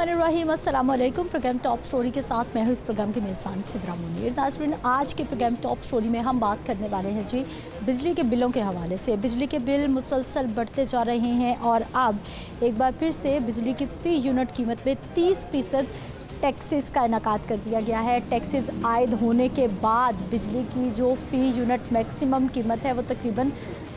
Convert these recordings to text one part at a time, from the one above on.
बिस्मिल्लाहिर्रहमानिर्रहीम, अस्सलाम वालेकुम। प्रोग्राम टॉप स्टोरी के साथ मैं हूँ इस प्रोग्राम की मेज़बान सिद्रा मुनीर। नाज़रीन, आज के प्रोग्राम टॉप स्टोरी में हम बात करने वाले हैं जी बिजली के बिलों के हवाले से। बिजली के बिल मुसलसल बढ़ते जा रहे हैं और अब एक बार फिर से बिजली की फ़ी यूनिट कीमत में 30% टैक्सेस का इनकाद कर दिया गया है। टैक्सेस आयद होने के बाद बिजली की जो फ़ी यूनिट मैक्सिमम कीमत है वो तकरीबन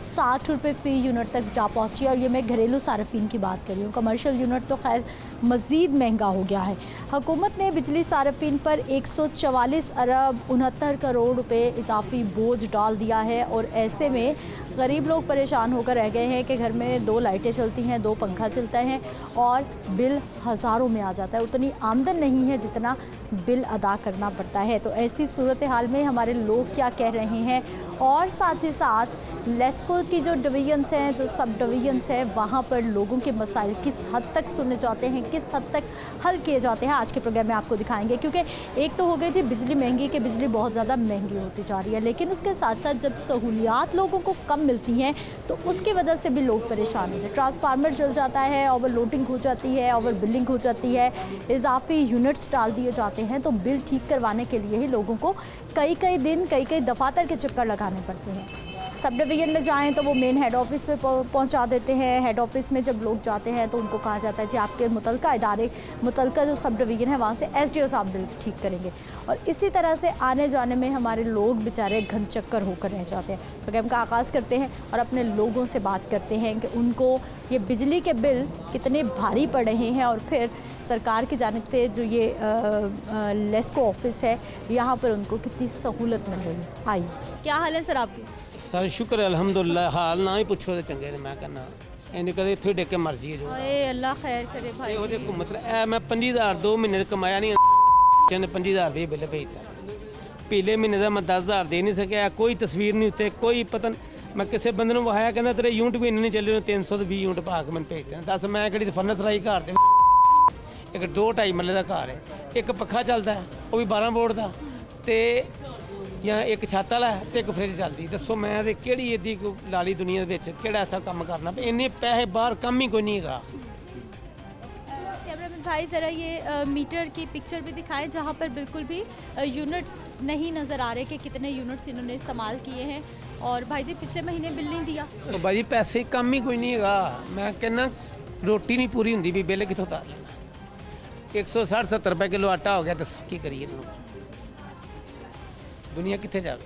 60 रुपये फ़ी यूनिट तक जा पहुँची है। और ये मैं घरेलू सार्फिन की बात कर रही हूँ, कमर्शियल यूनिट तो खैर मज़ीद महंगा हो गया है। हुकूमत ने बिजली सार्फिन पर 144 अरब 69 करोड़ रुपए इजाफी बोझ डाल दिया है और ऐसे में गरीब लोग परेशान होकर रह गए हैं कि घर में 2 लाइटें चलती हैं, 2 पंखा चलता है और बिल हज़ारों में आ जाता है। उतनी आमदन नहीं है जितना बिल अदा करना पड़ता है। तो ऐसी सूरत हाल में हमारे लोग क्या कह रहे हैं और साथ ही साथ लेस्को की जो डिवीजन्स हैं, जो सब डिवीजन्स हैं, वहाँ पर लोगों के मसाइल किस हद तक सुने जाते हैं, किस हद तक हल किए जाते हैं, आज के प्रोग्राम में आपको दिखाएंगे। क्योंकि एक तो हो गई जी बिजली महंगी कि बिजली बहुत ज़्यादा महंगी होती जा रही है, लेकिन उसके साथ साथ जब सहूलियात लोगों को कम मिलती हैं तो उसकी वजह से भी लोग परेशान हो जाए। ट्रांसफार्मर जल जाता है, ओवरलोडिंग हो जाती है, ओवर बिलिंग हो जाती है, इजाफी यूनिट्स डाल दिए जाते हैं, तो बिल ठीक करवाने के लिए ही लोगों को कई दिन कई दफातर के चक्कर लगाने पड़ते हैं। सब डिवीज़न में जाएं तो वो मेन हेड ऑफिस में पहुंचा देते हैं। हेड ऑफिस में जब लोग जाते हैं तो उनको कहा जाता है जी आपके मुतलका इदारे, मुतलका जो सब डिवीज़न है वहाँ से एसडीओ साहब बिल ठीक करेंगे। और इसी तरह से आने जाने में हमारे लोग बेचारे घन चक्कर होकर रह जाते हैं। प्रोग्राम का आगाज़ करते हैं और अपने लोगों से बात करते हैं कि उनको ये बिजली के बिल कितने भारी पड़ रहे हैं और फिर सरकार की जानिब से जो ये लेस्को ऑफिस है यहाँ पर उनको कितनी सहूलत मिल रही है। आइए, क्या हाल है सर आपके? सर शुक्र है अल्हम्दुलिल्लाह। हाल ना ही पुछो तो चंगे ने मैं कहना इन्हें कदे इत्थे डेके मर जी जो अल्लाह खैर करे भाई। ओदे को मतलब मैं 50,000 2 महीने कमाया नहीं, चंद 50,000 रुपये बिल भेजता। पीले महीने का मैं 10,000 दे नहीं सकिया, कोई तस्वीर नहीं उत्ते, कोई पता मैं किसी बंदे ने वहाया कहना तेरे यूनिट भी इन्ने नहीं चले, 320 यूनिट पा के मैंने भेजते हैं। दस मैं कि फर्नस राई घर दे एक 2-2.5 मरले का घर है, एक पक्खा चलता है वो भी 12 वोल्ट का, तो या एक छत वाला है तो एक फ्रिज चलती। दसो मैं तो कि इदी लाली दुनिया कि ऐसा काम करना, इन्ने पैसे बाहर कम ही कोई नहीं है। कैमरामैन भाई ज़रा ये मीटर की पिक्चर भी दिखाएं जहाँ पर बिल्कुल भी यूनिट्स नहीं नज़र आ रहे कि कितने यूनिट्स इन्होंने इस्तेमाल किए हैं। और भाई जी पिछले महीने बिल नहीं दिया तो भाई पैसे कम ही कोई नहीं है। मैं कहना रोटी नहीं पूरी होंगी भी बिल कितों उतार लेना। 160-70 रुपये किलो आटा हो गया, दसो की करिए दुनिया कितने जाए।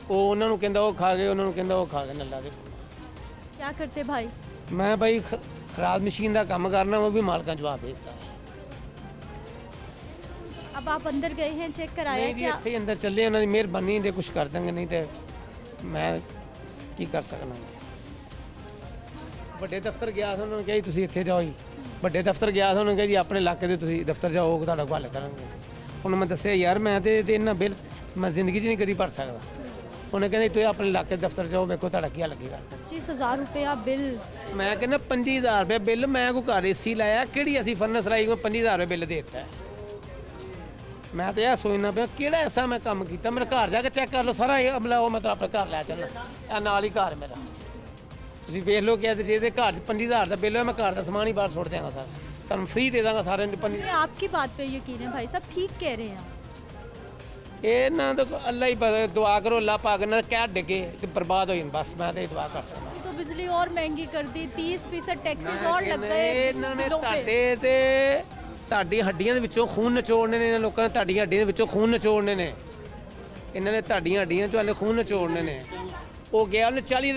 वो उन्होंने कहता वो खा गए, उन्होंने कहता वो खा गए नल्ला दे। क्या करते भाई? मैं भाई खराब मशीन का काम करना, वो भी मालका जवाब देता है। अब आप अंदर गए हैं, चेक कराया क्या? इतने अंदर चले, उन्होंने मेहरबानी दे कुछ कर देंगे, नहीं तो मैं की कर सकना। बड़े दफ्तर गया था, उन्होंने कहा तुम इतने जाओ ही। बड़े दफ्तर गया था, उन्होंने कहा जी अपने इलाके के तुम दफ्तर जाओ, तुहाडा हल करेंगे। उन्होंने मैं दसिया यार मैं तो इन्ना बिल मैं जिंदगी नहीं कभी भर सकता। उन्हें कहते तुम अपने इलाके दफ्तर जाओ, मेरे को तुहाडा की लगेगा। 25,000 रुपया बिल। मैं कहना 25,000 रुपये बिल, मैं कोई घर एसी लाया कि असी फर्नस लाई को 50,000 रुपये बिल देता है। मैं तो यह सोचना पाया कि ऐसा मैं काम किया। मेरे घर जाके चेक कर लो सारा अमला, वो मतलब अपने घर लै चलना नाल ही घर मेरा। तुम वेख लो कि जे घर 50,000 का बिल है, मैं घर का समान ही बाहर सुट देंगा सर, तुम फ्री दे देंगा सारे। आपकी बात पे यकीन है भाई साहब, ठीक कह रहे हैं ये ना तो अल्लाह ही पता, दुआ करो अल्लाह पाक ना क्या डिगे तो बर्बाद हो जाए, बस मैं तो दुआ कर सकता। तो बिजली और महंगी कर दी, 30% टैक्सेस और लग गए। इन्होंने ਤੁਹਾਡੀ ਹੱਡੀਆਂ ਦੇ ਵਿੱਚੋਂ ਖੂਨ ਨਿਚੋੜਨੇ ਨੇ, ਲੋਕਾਂ ਨੇ ਤੁਹਾਡੀਆਂ ਹੱਡੀਆਂ ਦੇ ਵਿੱਚੋਂ ਖੂਨ ਨਿਚੋੜਨੇ ਨੇ, ਇਹਨਾਂ ਨੇ ਤੁਹਾਡੀਆਂ ਹੱਡੀਆਂ ਚੋਂ ਖੂਨ ਨਿਚੋੜਨੇ ਨੇ। ਉਹ ਗਿਆ ਉਹਨੇ 40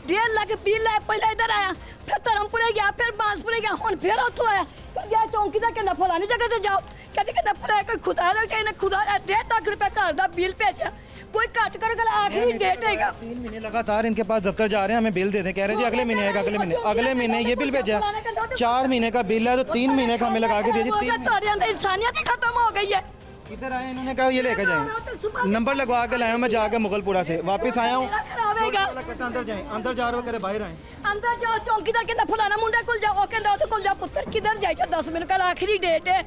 डेढ़ लाख बिल है। पहले इधर आया, फिर धर्मपुरे गया, फिर बांसपुरे गया, हुन फिर उतो आया, फिर गया चौंकी दा कहना फलानी जगह से जाओ, कहते कहना फला कोई खुदा दा चाहिए, खुदा 1.5 लाख रुपए घर दा बिल भेजा, कोई घट कर गल आखिरी डेट है। 3 महीने लगातार इनके पास दफ्तर जा रहे हैं, हमें बिल दे दें, कह रहे जी अगले महीने आएगा, अगले महीने ये बिल भेजा। 4 महीने का बिल है तो 3 महीने का हमें लगा के दे दी। इंसानियत ही खत्म हो गई है। इधर आए, इन्होंने कहा ये लेकर जाएं, नंबर लगवा के लाया हूँ मैं जाके मुगलपुरा से, वापस आया हूँ अंदर जाएं, अंदर जा रहे हो, बाहर आए अंदर जाओ, चौकीदार कहता फलाना मुंडा कुल जाओ, कहता कुल जाओ पुत्र, किधर जाइए 10 मिनट कल आखिरी डेट है।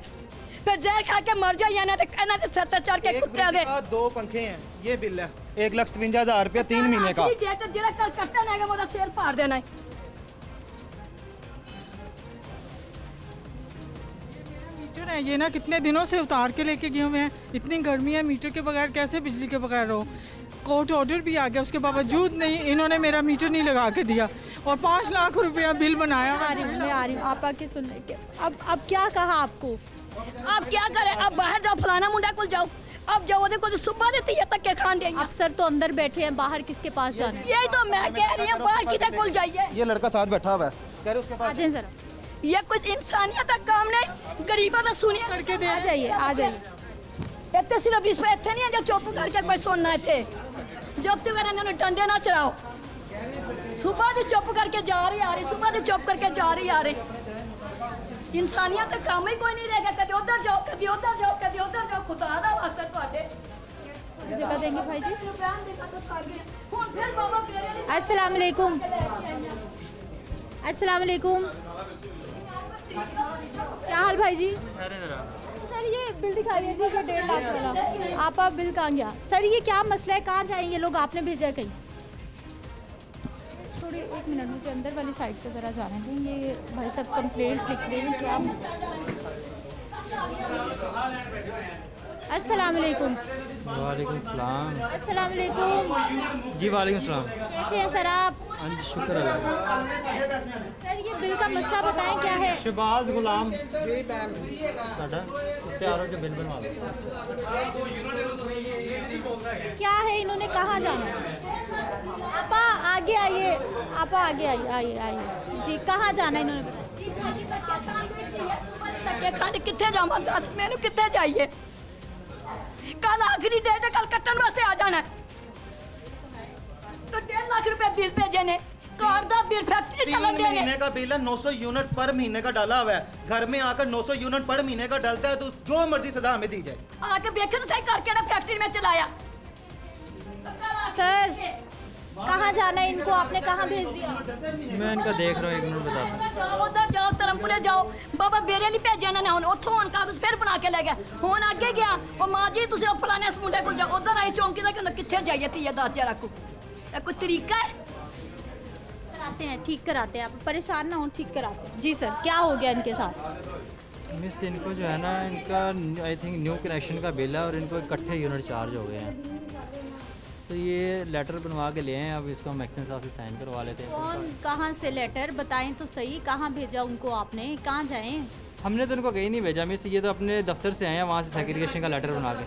फिर जहर खा के मर जाइए ना तो कहना तो सत्तर चढ़ के एक कुत्ते फ्रिज दे के साथ 2 पंखे हैं, ये बिल है 1,57,000 रुपया 3 महीने का। डेट जेड़ा कल कट्टन आएगा मेरा सिर फाड़ देना है। मीटर है ये ना कितने दिनों से उतार के लेके गए हुए हैं। इतनी गर्मी है, मीटर के बगैर कैसे बिजली के बगैर रहो। कोर्ट ऑर्डर भी आ गया, उसके बावजूद नहीं इन्होंने मेरा मीटर नहीं लगा के दिया और 5 लाख रुपया बिल बनाया। मैं आ रही हूँ आप आके सुन लेंगे। अब क्या कहा आपको? अब क्या करें, अब बाहर जाओ फलाना मुंडा को जाओ, अब जाओ देखो तो सुबह देती है तक के खान देंगे। अफसर तो अंदर बैठे हैं, बाहर किसके पास जाना है? यही तो मैं कह रही हूँ, बाहर किधर कुल जाइए। ये लड़का साथ बैठा हुआ है, कह रहे उसके आ पास जाइए जरा, ये कुछ इंसानियत का काम नहीं, गरीबा का सुनिए करके दे आ जाइए आ जाइए। इतने सिर्फ इस पे इतने नहीं है जो चुप करके कोई सुनना है थे। जब तक इन्होंने डंडे ना चढ़ाओ, सुबह से चुप करके जा रही आ रही, सुबह से चुप करके जा रही आ रही। इंसानियत का काम ही कोई नहीं रहेगा, कभी उधर जाओ कभी उधर जाओ कभी उधर जाओ। खुदा दा वास्ते ਤੁਹਾਡੇ जगह देंगे भाई जी। बयान देखा तो खा गए ਹੁਣ फिर बाबा तेरे लिए अस्सलाम वालेकुम। अस्सलाम वालेकुम, क्या हाल भाई जी? सर ये बिल दिखाइए जी, जो 1.5 लाख वाला आपका बिल कहाँ गया? सर ये क्या मसला है, कहाँ जाएंगे लोग? आपने भेजा है कहीं? थोड़ी 1 मिनट मुझे अंदर वाली साइड पे ज़रा जाने दें। ये भाई साहब कंप्लेंट लिख रहे हैं क्या? अस्सलाम वालेकुम। वालेकुम सलाम। अस्सलाम वालेकुम जी वालेकुम सलाम। कैसे हैं सर आप? हाँ जी शुक्र अल्लाह। सर ये बिल का मसला बताएं क्या है? शहबाज गुलाम साडा तैयार हो के बिल बनवा लो। क्या है, इन्होंने कहाँ जाना? आपा आगे आइए, आपा आगे आइए आइए आइए जी, कहाँ जाना इन्होंने बताया? धक्के खाने कितने जावा, दस मैनू कितने जाइए। कल आखिरी डेट है, कल कट्टन वास्ते आ जाना है। तो 1.5 लाख रुपए बिल भेजे ने, कार दा बिल फैक्ट्री 3 चलन देने। महीने का बिल है, 900 यूनिट पर महीने का डाला हुआ है। घर में आकर 900 यूनिट पर महीने का डालता है तो जो मर्जी सजा हमें दी जाए। आके देखे तो सही करके ना फैक्ट्री में चलाया। सर कहाँ जाना है इनको, आपने कहाँ भेज दिया? मैं इनका देख रहा हूँ, 1 मिनट बताता जाओ उधर जाओ, धर्मपुरे जाओ। बाबा बेरे नहीं भेजा ना हुन, उत्थों हुन कागज फिर बना के ले गया। हुन आगे गया वो मां जी तुसी ओ फलाने इस मुंडे को जाओ, उधर आई चौंकी दा कहंदा किथे जाइए ती 10,000 को। ये कोई तरीका है? कराते हैं, ठीक कराते हैं, आप परेशान ना हो, ठीक कराते हैं। जी सर, क्या हो गया इनके साथ? हूँ। मिस इनको जो है ना, इनका आई थिंक न्यू कनेक्शन का बिल है और इनको इकट्ठे यूनिट चार्ज हो गए हैं। तो ये लेटर बनवा के ले आए, अब इसको हम एक्शन साहब से साइन करवा लेते हैं। कौन कहाँ से लेटर बताएं तो सही, कहाँ भेजा उनको आपने, कहाँ जाएं? हमने तो उनको कहीं नहीं भेजा मिस, ये तो अपने दफ्तर से आए हैं, वहाँ से सेग्रीगेशन का लेटर बना के।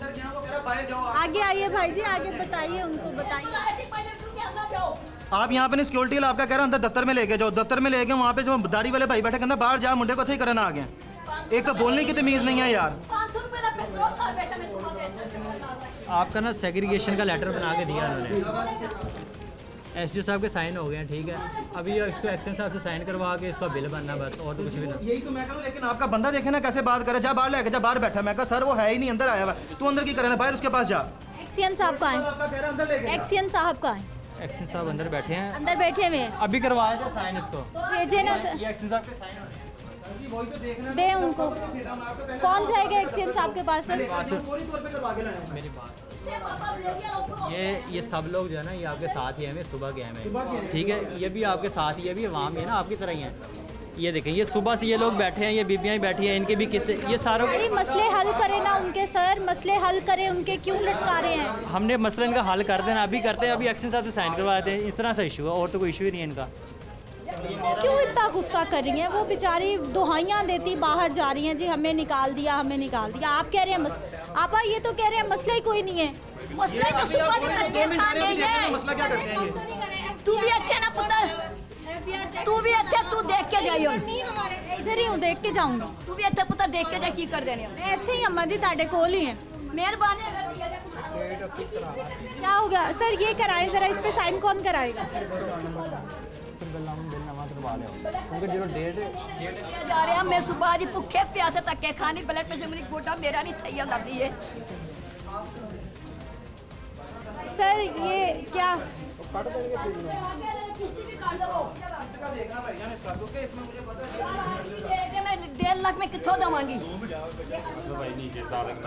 आगे आइए भाई जी, आगे बताइए उनको, बताइए। पहले तू के अंदर जाओ। आप यहाँ पे नहीं सिक्योरिटी आपका कह रहा अंदर दफ्तर में लेके जाओ, दफ्तर में लेके वहाँ पे जो दाढ़ी वाले भाई बैठे कहना बाहर जा मुंडे को थे करना आ गए। एक तो बोलने की तमीज नहीं है यार। 500 रुपए का पेट्रोल साल बेटा मैं सुबह के आपका ना सेग्रीगेशन का लेटर बना के दिया उन्होंने, एसडी साहब के साइन हो गए हैं, ठीक है। अभी इसको एक्शन साहब से साइन करवा के इसका बिल बनना बस, और तो कुछ भी नहीं। यही तो मैं करूँ, लेकिन आपका बंदा देखे ना कैसे बात करे। जा बाहर लेके जा, बाहर बैठा। मैं कहा सर वो है ही नहीं, अंदर आया हुआ। तू अंदर की करे ना, बाहर उसके पास जा। एक्सियन साहब कहाँ हैं? आपका कह रहा अंदर लेके जा। एक्सियन साहब कहाँ हैं? एक्शन साहब अंदर बैठे हैं, अंदर बैठे हुए हैं, अभी करवाया था साइन इसको। भेजे ना सर, ये एक्शन साहब के साइन हो रहे हैं। वही तो देखना दे उनको। कौन जाएगा एक्सियन साहब के पास? सर फौरी तौर पे करवा के लाया हूं। मेरी बात ये सब लोग जो है ना, ये आपके साथ ही हैं, मैं सुबह के हैं मैं, ठीक है। ये भी आपके साथ ही है, भी वहाँ भी है ना आपकी तरह ही हैं। ये देखें, ये सुबह से ये लोग बैठे हैं, ये बीबियाँ ही बैठी हैं, इनके भी किस्तें, ये सारों अरे मसले हल करें ना उनके, सर मसले हल करें उनके, क्यों लटका रहे हैं? हमने मसला इनका हल कर देना, अभी करते हैं। अभी एक्शन साहब से साइन करवा देते हैं, इस तरह सा इशू है, और तो कोई इशू ही नहीं है इनका। क्यों इतना गुस्सा कर रही हैं? वो बेचारी दुहाइयाँ देती बाहर जा रही हैं जी, हमें निकाल दिया हमें निकाल दिया। आप कह रहे हैं आपा ये तो कह रहे हैं मसला ही कोई नहीं है। मसला तो सुबह करके खाने ये। मसला क्या करते हैं ये? तू भी अच्छे ना पुत्र, तू भी अच्छे, तू देख के जाइयो। इधर ही हूँ, देख के जाऊँगी। तू भी अच्छे पुत्र देख के जा की कर देने। मैं ਇੱਥੇ ही अम्मा जी ਤੁਹਾਡੇ ਕੋਲ ही हैं। मेहरबानी अगर दिया जाए। क्या हो गया सर? ये कराएं ज़रा, इस पे साइन कौन कराएगा? जा रहे हैं मैं सुबह जी भुखे प्यासे धक्के खानी, ब्लड प्रेशर मेरी गोटा मेरा नहीं सही होता भी है। सर ये क्या किस्ती भी काट दो। मैं 1.5 लाख में कितों दवांगी।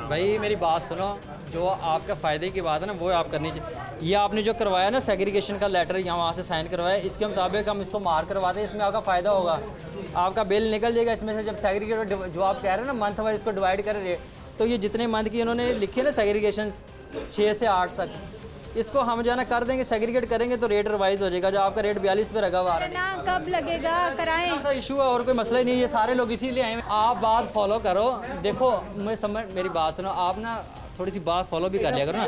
भाई मेरी बात सुनो, जो आपका फ़ायदे की बात है ना वो आप करनी चाहिए। ये आपने जो करवाया ना सेग्रीगेशन का लेटर यहाँ वहाँ से साइन करवाया, इसके मुताबिक हम इसको मार्क करवाते हैं, इसमें आपका फ़ायदा होगा, आपका बिल निकल जाएगा इसमें से। जब सेग्रीगेट जो आप कह रहे हो ना मंथ वाइज इसको डिवाइड कर रहे, तो ये जितने मंथ की उन्होंने लिखे ना सेग्रीगेशन 6 से 8 तक, इसको हम जो है ना कर देंगे, सेग्रीगेट करेंगे तो रेट रिवाइज हो जाएगा। जो आपका रेट 42 पे रखा हुआ ना कब लगेगा कराएं। ऐसा इशू है और कोई मसला ही नहीं, ये सारे लोग इसीलिए आए हैं। आप बात फॉलो करो, देखो मैं समझ, मेरी बात सुनो, आप ना थोड़ी सी बात फॉलो भी कर लिया करो ना।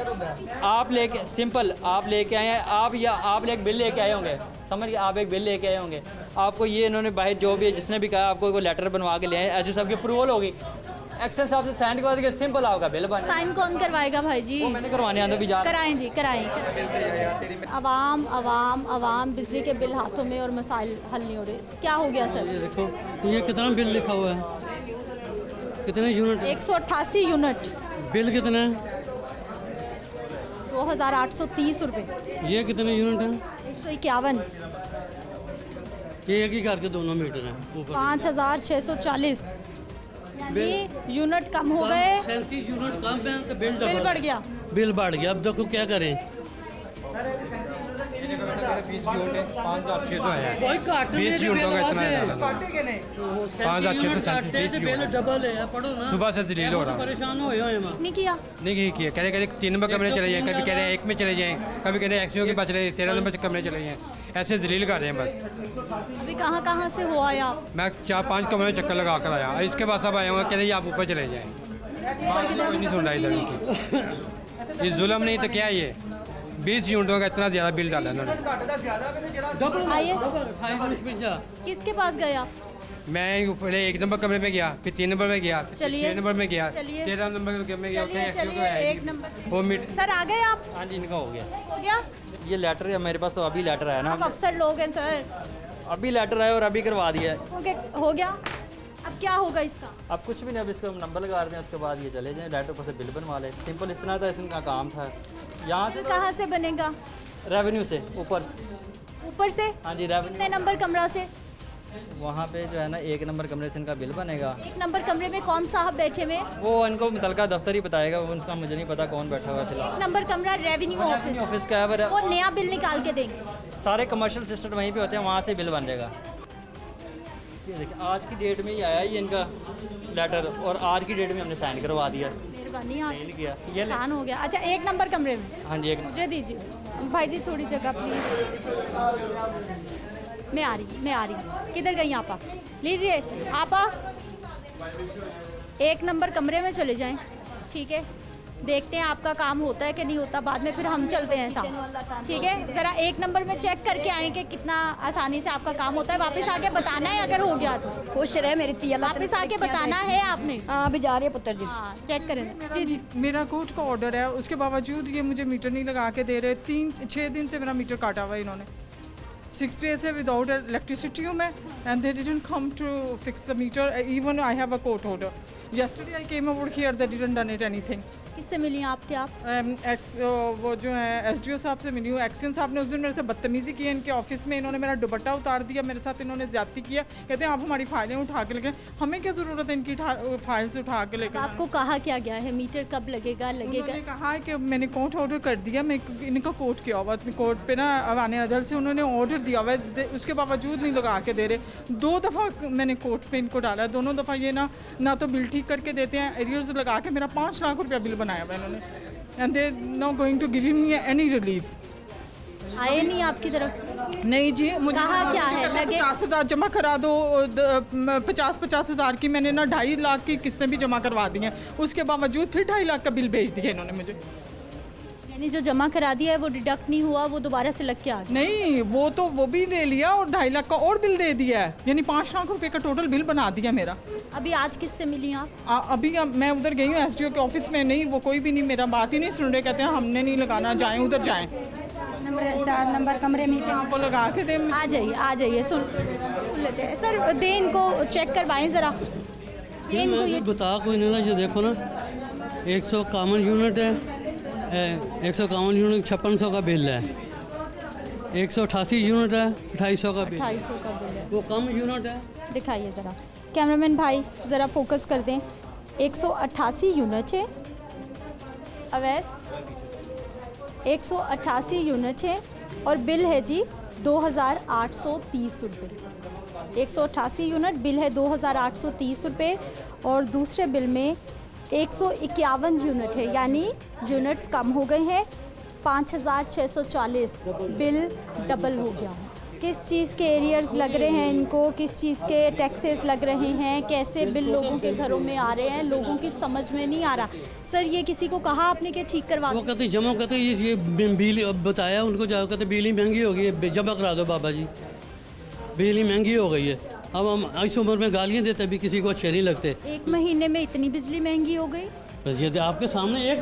आप लेके सिंपल आप लेके आए हैं, आप एक बिल लेके आए होंगे, समझ गए, आप एक बिल लेके आए होंगे, आपको ये इन्होंने बाहर जो भी जिसने भी कहा आपको कोई लेटर बनवा के ले आए, ऐसे सबकी अप्रूवल होगी, एक्शन साहब से साइन करवा देंगे, सिंपल आपका बिल बन। साइन कौन करवाएगा भाई जी? वो मैंने करवाने आंदर भी जा रहा कराएं जी, कराएं। अवाम बिजली के बिल हाथों में और मसाइल हल नहीं हो रहे, क्या हो गया सर? ये देखो ये कितना बिल लिखा हुआ है, कितने यूनिट 188 यूनिट, बिल कितना है, 2830 रुपये, ये कितने यूनिट हैं, 151, ये एक ही घर के दोनों मीटर हैं ऊपर 5640, यानी यूनिट कम हो गए, 37 यूनिट कम है तो बिल बिल बढ़ गया। बिल बढ़ गया। अब देखो क्या करें, 5,600 आया है। कोई काट 20 यूनिटों का इतना है, तो 5,637 बिल डबल है, पढ़ो ना। सुबह से दलील हो रहा हूँ। परेशान हो नहीं किया, नहीं किया, कह रहे 3 नंबर कमरे चले जाएँ, कभी कह रहे हैं 1 में चले जाएँ, कभी कह रहे हैं एक्सियों के पास चले 13 नंबर कमरे चले जाएँ, ऐसे दलील कर रहे हैं बस। अभी कहाँ से हो आया आप? मैं 4-5 कमरे में चक्कर लगा कर आया, इसके बाद सब आया हुआ कह रहे आप ऊपर चले जाएँ, कोई नहीं सुन रहा इधर उनकी। ये जुल्म नहीं तो क्या ये 20 यूनिटों का इतना ज़्यादा बिल डाला इन्होंने। आइए, 28 किसके पास गए आप? मैं पहले 1 नंबर कमरे में गया, फिर 3 नंबर में गया, फिर चलिए। 6 नंबर में गया, चलिए। 13 नंबर में गया, चलिए 1 नंबर। वो मीट सर आ गए आप? हाँ जी, इनका हो गया। हो गया? ये लेटर है मेरे पास, तो अभी लेटर आया ना, आप अफसर लोग हैं सर, अभी लेटर आया और अभी करवा दिया है। हो गया, अब क्या होगा इसका? अब कुछ भी नहीं, अब इसका नंबर लगा दें, उसके बाद ये चले जाएं, लेटर पर से बिल बनवा लें, सिंपल इतना था, इनका काम था। यहाँ से कहाँ से बनेगा? रेवेन्यू से ऊपर से। ऊपर से? हाँ जी, रेवेन्यू कितने नंबर कमरा से? वहाँ पे जो है ना 1 नंबर कमरे से इनका बिल बनेगा। 1 नंबर कमरे में कौन साहब बैठे हुए? वो इनको मुतलका दफ्तर ही बताएगा, वो उनका मुझे नहीं पता कौन बैठा हुआ है 1 फिलहाल। नंबर कमरा रेवेन्यू ऑफिस, ऑफिस का है, वो नया बिल निकाल के देंगे। सारे कमर्शियल सिस्टम वहीं पे होते हैं, वहाँ से बिल बन जाएगा। ये देखिए आज की डेट में ही आया ये इनका लेटर, और आज की डेट में हमने साइन करवा दिया, मेहरबानी आप, मेल किया। ये ले- आसान हो गया। अच्छा 1 नंबर कमरे में हाँ जी, एक मुझे दीजिए भाई जी, थोड़ी जगह प्लीज़। मैं आ रही हूँ। किधर गई आपा? लीजिए आपा, 1 नंबर कमरे में चले जाएं, ठीक है? देखते हैं आपका काम होता है कि नहीं होता, बाद में फिर हम चलते हैं साथ, ठीक है? ज़रा 1 नंबर में चेक करके आएँ कि कितना आसानी से आपका काम होता है, वापस आके बताना है अगर हो गया तो। खुश रहे मेरी तिया, वापस आके बताना है आपने। हाँ अभी जा रही है पुत्र जी। हाँ चेक करें जी जी। मेरा कोर्ट का ऑर्डर है, उसके बावजूद ये मुझे मीटर नहीं लगा के दे रहे। 3-6 दिन से मेरा मीटर काटा हुआ है इन्होंने। 6 days से विदाउट इलेक्ट्रिसिटी हूँ मैं, and they didn't come to fix the meter, even I have a court order. yesterday I came over here, they didn't done it anything. किससे मिली आपके आप? वो जो है एसडीओ साहब से मिली हूँ। एक्शन साहब ने उस दिन मेरे से बदतमीज़ी की है, इनके ऑफिस में इन्होंने मेरा दुपट्टा उतार दिया, मेरे साथ इन्होंने ज्यादती किया। कहते हैं आप हमारी फाइलें उठा के लेके, हमें क्या ज़रूरत है इनकी फाइल से उठा के लेके? आपको कहा क्या गया है मीटर कब लगेगा? उन्होंने कहा है कि मैंने कोर्ट ऑर्डर कर दिया, मैं इनका कोर्ट किया हुआ कोर्ट पे ना अवाने अदल से उन्होंने ऑर्डर दिया हुआ है, उसके बावजूद नहीं लगा के दे रहे। 2 दफ़ा मैंने कोर्ट पे इनको डाला है, दोनों दफ़ा ये ना तो बिल ठीक करके देते हैं, एरियर्स लगा के मेरा 5 लाख रुपया बिल बनाया हुआ इन्होंने, and they not going to give me any relief. आए नहीं आपकी तरफ? नहीं जी, मुझे कहा क्या है लगे? 50,000 जमा करा दो, 50,000 की मैंने ना 2.5 लाख की किस्तें भी जमा करवा दी हैं, उसके बावजूद फिर 2.5 लाख का बिल भेज दिया इन्होंने मुझे। यानी जो जमा करा दिया है वो डिडक्ट नहीं हुआ, वो दोबारा से लग के आ गया? नहीं, वो भी ले लिया और 2.5 लाख का और बिल दे दिया है, यानी 5 लाख रुपए का टोटल बिल बना दिया मेरा। अभी आज किससे मिली आप? अभी मैं उधर गई हूँ एसडीओ के ऑफिस में, नहीं वो कोई भी नहीं मेरा बात ही नहीं सुन रहे, कहते हैं हमने नहीं लगाना, जाएं उधर जाएं। 4 नंबर कमरे में आपको लगा के दे। आ जाइए सुन लेते हैं सर, दे इनको चेक करवाएं ज़रा, ये इनको ये बता कोई नहीं ना, ये देखो ना 100 कॉमन यूनिट है, 151 यूनिट 5600 का बिल है, 188 यूनिट है, 250 का बिल। 250 का बिल है। वो कम यूनिट है। दिखाइए ज़रा, कैमरामैन भाई ज़रा फोकस कर दें। 188 यूनिट है अवैस, 188 यूनिट है और बिल है जी 2830 रुपये। 188 यूनिट बिल है 2830 रुपये और दूसरे बिल में 151 यूनिट है, यानी यूनिट्स कम हो गए हैं। 5640 बिल डबल हो गया। किस चीज़ के एरियर्स लग रहे हैं इनको, किस चीज़ के टैक्सेस लग रहे हैं, कैसे बिल लोगों के घरों में आ रहे हैं, लोगों की समझ में नहीं आ रहा। सर ये किसी को कहा आपने कि ठीक करवा वो दो? कहते जमा करते ये बिजली, अब बताया उनको, जाओ कहते बिजली महंगी हो गई है, जमा करा दो बाबा जी, बिजली महंगी हो गई है। अब हम इस उम्र में गालियाँ देते भी किसी को अच्छे नहीं लगते। एक महीने में इतनी बिजली महंगी हो गई? बस ये आपके सामने एक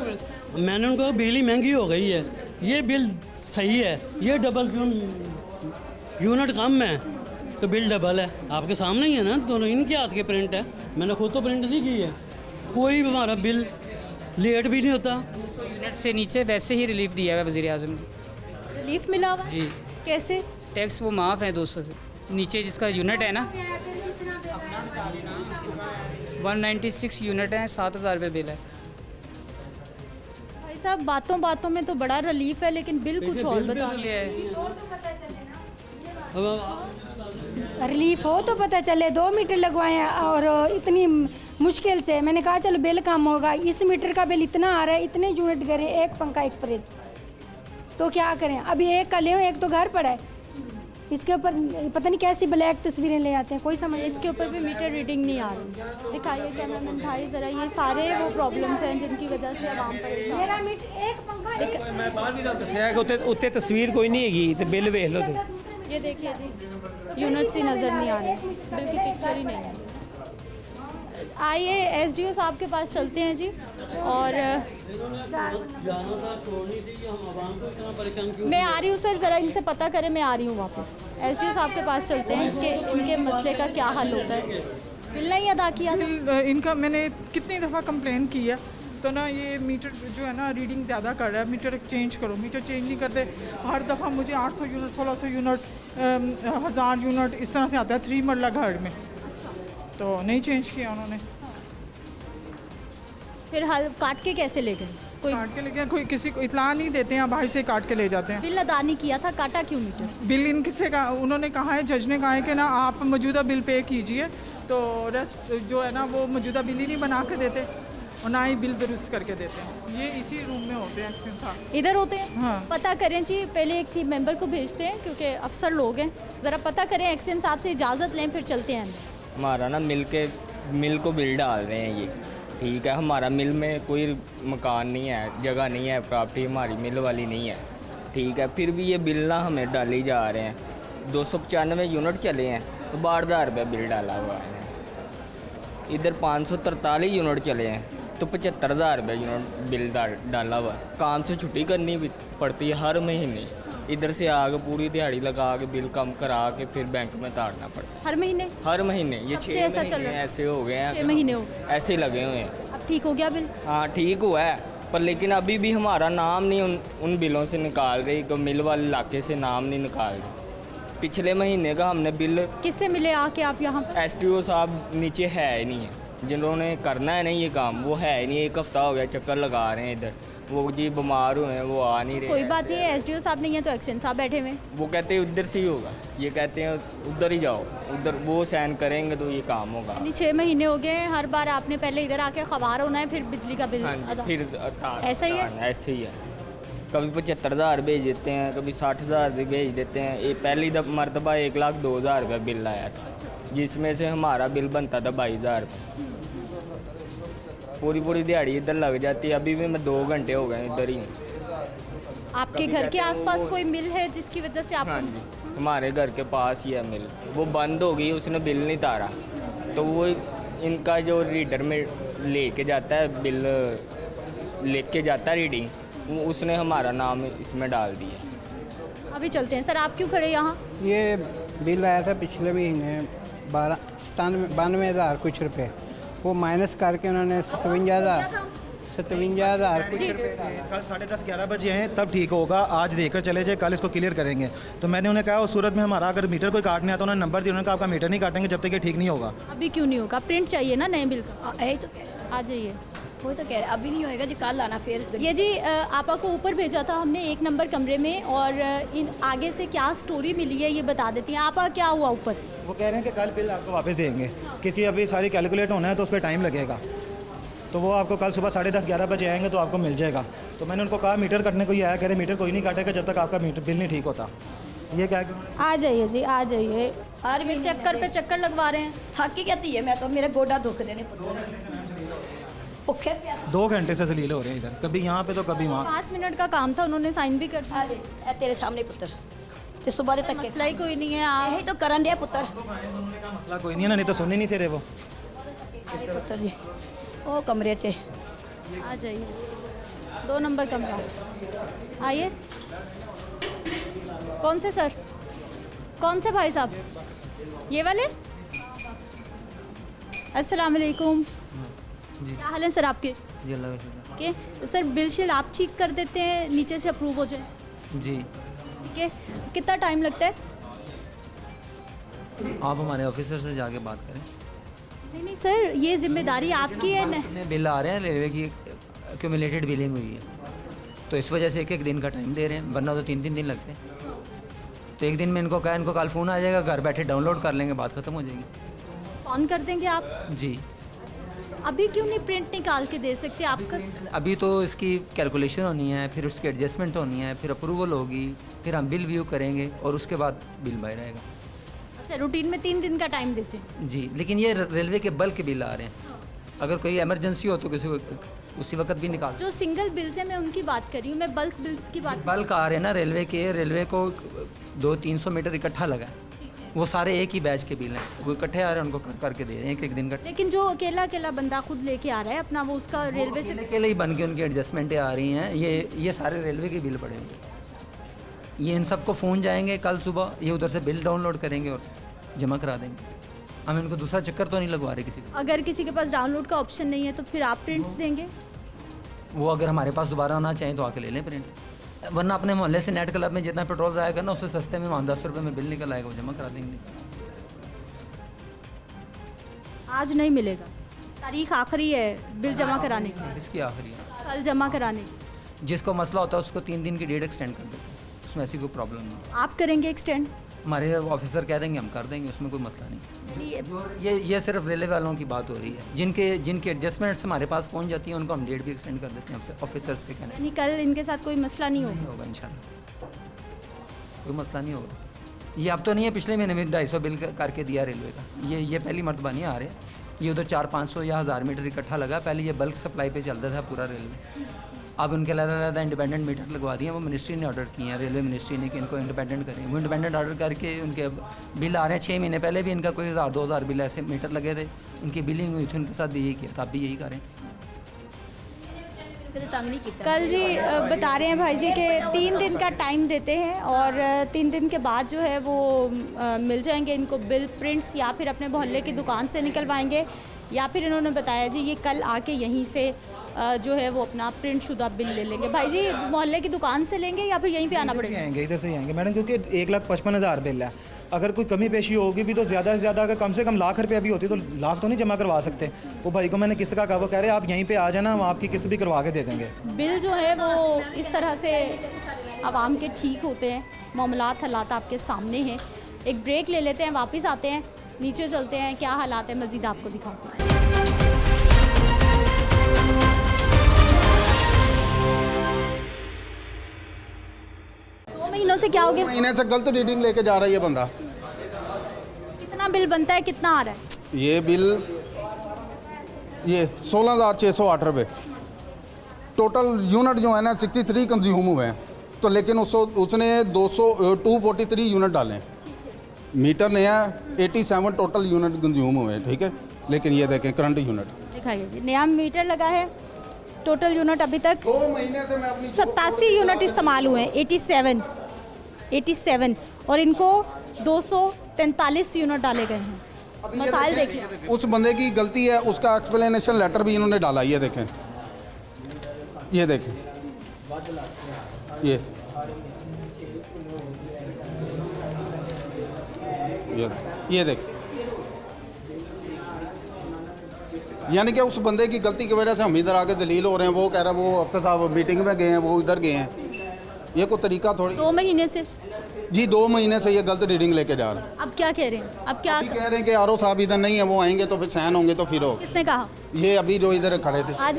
मैंने उनको बिजली महंगी हो गई है, ये बिल सही है, ये डबल क्यों, यूनिट कम है तो बिल डबल है। आपके सामने ही है ना, दोनों इनके हाथ के प्रिंट है, मैंने खुद तो प्रिंट नहीं की है। कोई भी हमारा बिल लेट भी नहीं होता। यूनिट से नीचे वैसे ही रिलीफ दिया है वज़ीर आज़म ने। रिलीफ मिला हुआ? जी। कैसे? टैक्स वो माफ़ है 200 से नीचे जिसका यूनिट है ना, 196 यूनिट है, 7000 रुपये बिल है। भाई साहब बातों बातों में तो बड़ा रिलीफ है, लेकिन बिल कुछ और बता रहे ये रिलीफ हो तो पता चले। 2 मीटर लगवाए हैं और इतनी मुश्किल से, मैंने कहा चलो बिल कम होगा। इस मीटर का बिल इतना आ रहा है, इतने यूनिट करे, एक पंखा एक फ्रिज, तो क्या करें। अभी एक का ले, एक तो घर पड़ा है, इसके ऊपर पता नहीं कैसी ब्लैक तस्वीरें ले आते हैं, कोई समझ। इसके ऊपर भी मीटर रीडिंग नहीं आ रही। दिखाइए कैमरामैन भाई ज़रा, ये सारे वो प्रॉब्लम्स हैं जिनकी वजह से आवाम परेशान। मेरा मीटर एक पंखा मैं बाहर भी दस्या कि उत्ते तस्वीर कोई नहीं हैगी ते बिल वेख लो तुम। ये देखिए जी, यूनिट्स ही नज़र नहीं आ रहे, बिल की पिक्चर ही नहीं है। आइए एसडीओ साहब के पास चलते हैं जी, और मैं आ रही हूँ सर, ज़रा इनसे पता करें, मैं आ रही हूँ वापस। एसडीओ साहब के पास चलते हैं कि इनके मसले का क्या हल होता है। बिल नहीं अदा किया था इनका, मैंने कितनी दफ़ा कंप्लेन की है, तो ना ये मीटर जो है ना रीडिंग ज़्यादा कर रहा है। मीटर चेंज करो, मीटर चेंज नहीं करते। हर दफ़ा मुझे 800 यूनिट, 1600 यूनिट, 1000 यूनिट इस तरह से आता है 3 मरला घर में, तो नहीं चेंज किया उन्होंने। फिर हल काट के कैसे ले गए? कोई काट के ले गया, कोई किसी को इतला नहीं देते हैं, बाहर से काट के ले जाते हैं। बिल अदा नहीं किया था, काटा क्यों मीटर? बिल इनसे का उन्होंने कहा है, जज ने कहा है कि ना आप मौजूदा बिल पे कीजिए, तो रेस्ट जो है ना वो मौजूदा बिल ही नहीं बना के देते और ना ही बिल दुरुस्त करके देते हैं। ये इसी रूम में होते हैं एक्शन साहब। इधर होते हैं? हाँ। पता करें जी, पहले एक टीम मेंबर को भेजते हैं क्योंकि अफसर लोग हैं, ज़रा पता करें, एक्शन साहब से इजाज़त लें, फिर चलते हैं। हमारा ना मिल को बिल डाल रहे हैं ये, ठीक है। हमारा मिल में कोई मकान नहीं है, जगह नहीं है, प्रॉपर्टी हमारी मिल वाली नहीं है, ठीक है। फिर भी ये बिल ना हमें डाले जा रहे हैं। 295 यूनिट चले हैं तो 12,000 रुपये बिल डाला हुआ है। इधर 543 यूनिट चले हैं तो 75,000 रुपये यूनिट बिल डाला हुआ है। काम से छुट्टी करनी भी पड़ती है हर महीने, इधर से आके पूरी दिहाड़ी लगा के बिल कम करा के फिर बैंक में ताड़ना पड़ता है हर महीने? हर महीने। ये 6 ऐसा चल रहा महीने है? ऐसे हो गए हैं, 6 महीने हो ऐसे लगे हुए हैं। अब ठीक हो गया बिल? हाँ ठीक हुआ है, पर लेकिन अभी भी हमारा नाम नहीं उन बिलों से निकाल रही, तो मिल वाले इलाके से नाम नहीं निकाल रही। पिछले महीने का हमने बिल, किससे मिले आके आप यहाँ? एसडीओ साहब नीचे है ही नहीं है, जिन्होंने करना है नहीं ये काम वो है ही नहीं। 1 हफ्ता हो गया चक्कर लगा रहे हैं इधर, वो जी बीमार हुए हैं, वो आ नहीं रहे। कोई बात नहीं है, एसडीओ साहब नहीं है तो एक्शन साहब बैठे हुए। वो कहते हैं उधर से ही होगा, ये कहते हैं उधर ही जाओ, उधर वो साइन करेंगे तो ये काम होगा। 6 महीने हो गए, हर बार आपने पहले इधर आके खबर होना है, फिर बिजली का बिल हाँ अदा। फिर ऐसा ही है? ऐसे ही है। कभी 75,000 भेज देते हैं, कभी 60,000 भेज देते हैं। ये पहली मरतबा 1,02,000 रुपये बिल आया था, जिसमें से हमारा बिल बनता था 22,000 रुपये। पूरी दिहाड़ी इधर लग जाती है। अभी भी मैं 2 घंटे हो गए इधर ही हूँ। आपके घर के आसपास कोई मिल है जिसकी वजह से आप? हाँ जी, हमारे घर के पास ही है मिल, वो बंद हो गई, उसने बिल नहीं तारा, तो वो इनका जो रीडर में लेके जाता है बिल, लेके जाता है रीडिंग, वो उसने हमारा नाम इसमें डाल दिया। अभी चलते हैं सर, आप क्यों खड़े यहाँ? ये बिल आया था पिछले महीने 92,000 कुछ रुपए, वो माइनस करके उन्होंने 57,000 जी कल 10:30-11 बजे हैं तब ठीक होगा, आज देखकर चले जाए, कल इसको क्लियर करेंगे। तो मैंने उन्हें कहा उस सूरत में हमारा अगर मीटर कोई काटने आता, उन्होंने नंबर दिया, उन्होंने कहा आपका मीटर नहीं काटेंगे जब तक ये ठीक नहीं होगा। अभी क्यों नहीं होगा? प्रिंट चाहिए ना नए बिल का। यही तो कह रहे आ जाइए। वही तो कह रहे अभी नहीं होएगा जी, कल आना फिर। ये जी आपा को ऊपर भेजा था हमने 1 नंबर कमरे में, और इन आगे से क्या स्टोरी मिली है ये बता देती हैं। आपा क्या हुआ ऊपर? वो कह रहे हैं कि कल बिल आपको वापस देंगे, क्योंकि अभी सारी कैलकुलेट होना है तो उस पर टाइम लगेगा। तो वो आपको कल सुबह 10:30-11 बजे आएंगे तो आपको मिल जाएगा। तो मैंने उनको कहा मीटर कटने को ही आया, कह रहे मीटर कोई नहीं काटेगा जब तक आपका मीटर बिल नहीं ठीक होता। ये क्या है? आ जाइए जी, आ जाइए। आज भी चक्कर पे चक्कर लगवा रहे हैं। थक ही कहती है मैं तो, मेरे गोडा दुख देने भुखे प्यास। 2 घंटे से जलील हो रहे हैं इधर, कभी यहाँ पे तो कभी वहाँ। 5 मिनट का काम था, उन्होंने साइन भी कर दिया। आ ले ए तेरे सामने पुत्र ते सुबह दे तक मसला ही कोई नहीं है। आप यही तो करन दिया पुत्र। मसला कोई नहीं है ना, नहीं तो सुन ही नहीं थे रे वो। अरे पुत्र जी ओ कमरे च आ जाइए, 2 नंबर कमरा। आइए। कौन से सर? कौन से भाई साहब? ये वाले? अस्सलाम वालेकुम। क्या हाल है सर आपके? जी अल्लाह का ठीक है सर, बिल शिल आप ठीक कर देते हैं, नीचे से अप्रूव हो जाए? शुक्र। जी ठीक है, कितना टाइम लगता है? आप हमारे ऑफिसर से जाके बात करें। नहीं नहीं सर, ये जिम्मेदारी आपकी है ना। इतने बिल आ रहे हैं, रेलवे की एक्यूमुलेटेड बिलिंग हुई है, तो इस वजह से 1-1 दिन का टाइम दे रहे हैं, वरना तो 3-3 दिन लगते हैं। तो 1 दिन में इनको कहा, इनको कल फ़ोन आ जाएगा, घर बैठे डाउनलोड कर लेंगे, बात ख़त्म हो जाएगी। फोन कर देंगे आप? जी अभी क्यों नहीं प्रिंट निकाल के दे सकते आपका? अभी तो इसकी कैलकुलेशन होनी है, फिर उसकी एडजस्टमेंट होनी है, फिर अप्रूवल होगी, फिर हम बिल व्यू करेंगे और उसके बाद बिल बाहर आएगा। अच्छा, रूटीन में 3 दिन का टाइम देते हैं? जी, लेकिन ये रेलवे के बल्क बिल आ रहे हैं, अगर कोई इमरजेंसी हो तो किसी को उसी वक्त भी निकाल। जो सिंगल बिल्स हैं मैं उनकी बात कर रही हूँ, मैं बल्क बिल्स की बात। बल्क आ रहे हैं ना रेलवे के, रेलवे को 200-300 मीटर इकट्ठा लगा है, वो सारे एक ही बैच के बिल हैं, वो इकट्ठे आ रहे हैं, उनको करके दे रहे हैं 1-1 दिन का। लेकिन जो अकेला बंदा खुद लेके आ रहा है अपना, वो उसका रेलवे से अकेले ही बन के उनकी एडजस्टमेंटें आ रही हैं, ये सारे रेलवे के बिल पड़ेंगे। ये इन सबको फ़ोन जाएंगे कल सुबह, ये उधर से बिल डाउनलोड करेंगे और जमा करा देंगे। हम इनको दूसरा चक्कर तो नहीं लगवा रहे किसी को। अगर किसी के पास डाउनलोड का ऑप्शन नहीं है तो फिर आप प्रिंट्स देंगे? वो अगर हमारे पास दोबारा आना चाहें तो आके ले लें प्रिंट, वरना अपने मोहल्ले से नेट क्लब में जितना पेट्रोल जाएगा ना, उससे सस्ते में 10 रुपये में बिल निकल आएगा, वो जमा करा देंगे। आज नहीं मिलेगा, तारीख आखिरी है बिल जमा कराने की। इसकी आखिरी है, कल जमा कराने की। जिसको मसला होता है उसको 3 दिन की डेट एक्सटेंड कर देते हैं, उसमें ऐसी कोई प्रॉब्लम नहीं। आप करेंगे एक्सटेंड? हमारे ऑफिसर कह देंगे, हम कर देंगे, उसमें कोई मसला नहीं। ये सिर्फ रेलवे वालों की बात हो रही है, जिनके एडजस्टमेंट्स हमारे पास पहुंच जाती हैं, उनको हम डेट भी एक्सटेंड कर देते हैं ऑफिसर्स के कहने। यानी कल इनके साथ कोई मसला नहीं होगा? नहीं होगा इंशाल्लाह, कोई मसला नहीं होगा। ये अब तो नहीं है, पिछले महीने में 250 बिल करके दिया रेलवे का, ये पहली मरतबा नहीं आ रहे। ये उधर 400-500 या 1000 मीटर इकट्ठा लगा, पहले ये बल्क सप्लाई पे चलता था पूरा रेलवे। अब उनके अलग इंडिपेंडेंट मीटर लगवा दिए, वो मिनिस्ट्री ने ऑर्डर किए हैं, रेलवे मिनिस्ट्री ने कि इनको इंडिपेंडेंट करें। वो इंडिपेंडेंट ऑर्डर करके उनके बिल आ रहे हैं। 6 महीने पहले भी इनका कोई 1000-2000 बिल ऐसे मीटर लगे थे, उनकी बिलिंग हुई थी, उनके साथ भी यही किया था, आप भी यही करें। तंग नहीं किया। कल जी बता रहे हैं भाई जी कि 3 दिन का टाइम देते हैं और 3 दिन के बाद जो है वो मिल जाएंगे इनको बिल प्रिंट्स, या फिर अपने मोहल्ले की दुकान से निकलवाएंगे, या फिर इन्होंने बताया जी ये कल आके यहीं से जो है वो अपना प्रिंट शुदा बिल ले लेंगे। भाई जी मोहल्ले की दुकान से लेंगे या फिर यहीं पे आना पड़ेगा? आएंगे, इधर से ही आएंगे मैडम, क्योंकि 1,55,000 बिल है। अगर कोई कमी पेशी होगी भी तो ज़्यादा से ज़्यादा अगर कम से कम लाख रुपया भी होती तो लाख तो नहीं जमा करवा सकते। वो भाई को मैंने किस्त का कहा, वो कह रहे हैं आप यहीं पे आ जाना, हम आपकी किस्त भी करवा के दे देंगे। बिल जो है वो इस तरह से आवाम के ठीक होते हैं, मामलात हालात आपके सामने हैं। एक ब्रेक ले लेते हैं, वापस आते हैं, नीचे चलते हैं, क्या हालात है मज़ीद आपको दिखाते हैं। 2 महीनों से क्या हो गया? महीने से गलत रीडिंग लेके जा रहा है ये बंदा। कितना बिल बनता है, कितना आ रहा है? ये बिल ये 16,608 रुपये टोटल यूनिट जो है ना 63 कंज्यूम हुए हैं, तो लेकिन उसने 243 यूनिट डाले हैं। मीटर नया 87 टोटल यूनिट कंज्यूम हुए हैं, ठीक है, लेकिन ये देखें करंट यूनिट दिखाइए जी, नया मीटर लगा है, टोटल यूनिट अभी तक 2 महीने से मैं अपनी 87 यूनिट इस्तेमाल हुए हैं, 87 और इनको 243 यूनिट डाले गए हैं। मसाइल देखिए, उस बंदे की गलती है, उसका एक्सप्लेनेशन लेटर भी इन्होंने डाला, ये देखें ये देखिए, ये देखिए, यानी कि उस बंदे की गलती की वजह से हम इधर आके दलील हो रहे हैं। वो कह रहा है वो अफसर साहब मीटिंग में गए हैं, वो इधर गए हैं। ये कोई तरीका थोड़ी। 2 महीने से जी 2 महीने से ये गलत रीडिंग लेके जा रहे हैं। अब क्या कह रहे हैं? अब क्या अभी कह रहे हैं कि आरओ साहब इधर नहीं है, वो आएंगे तो फिर साइन होंगे तो फिर हो। किसने कहा? ये अभी जो इधर खड़े थे। आज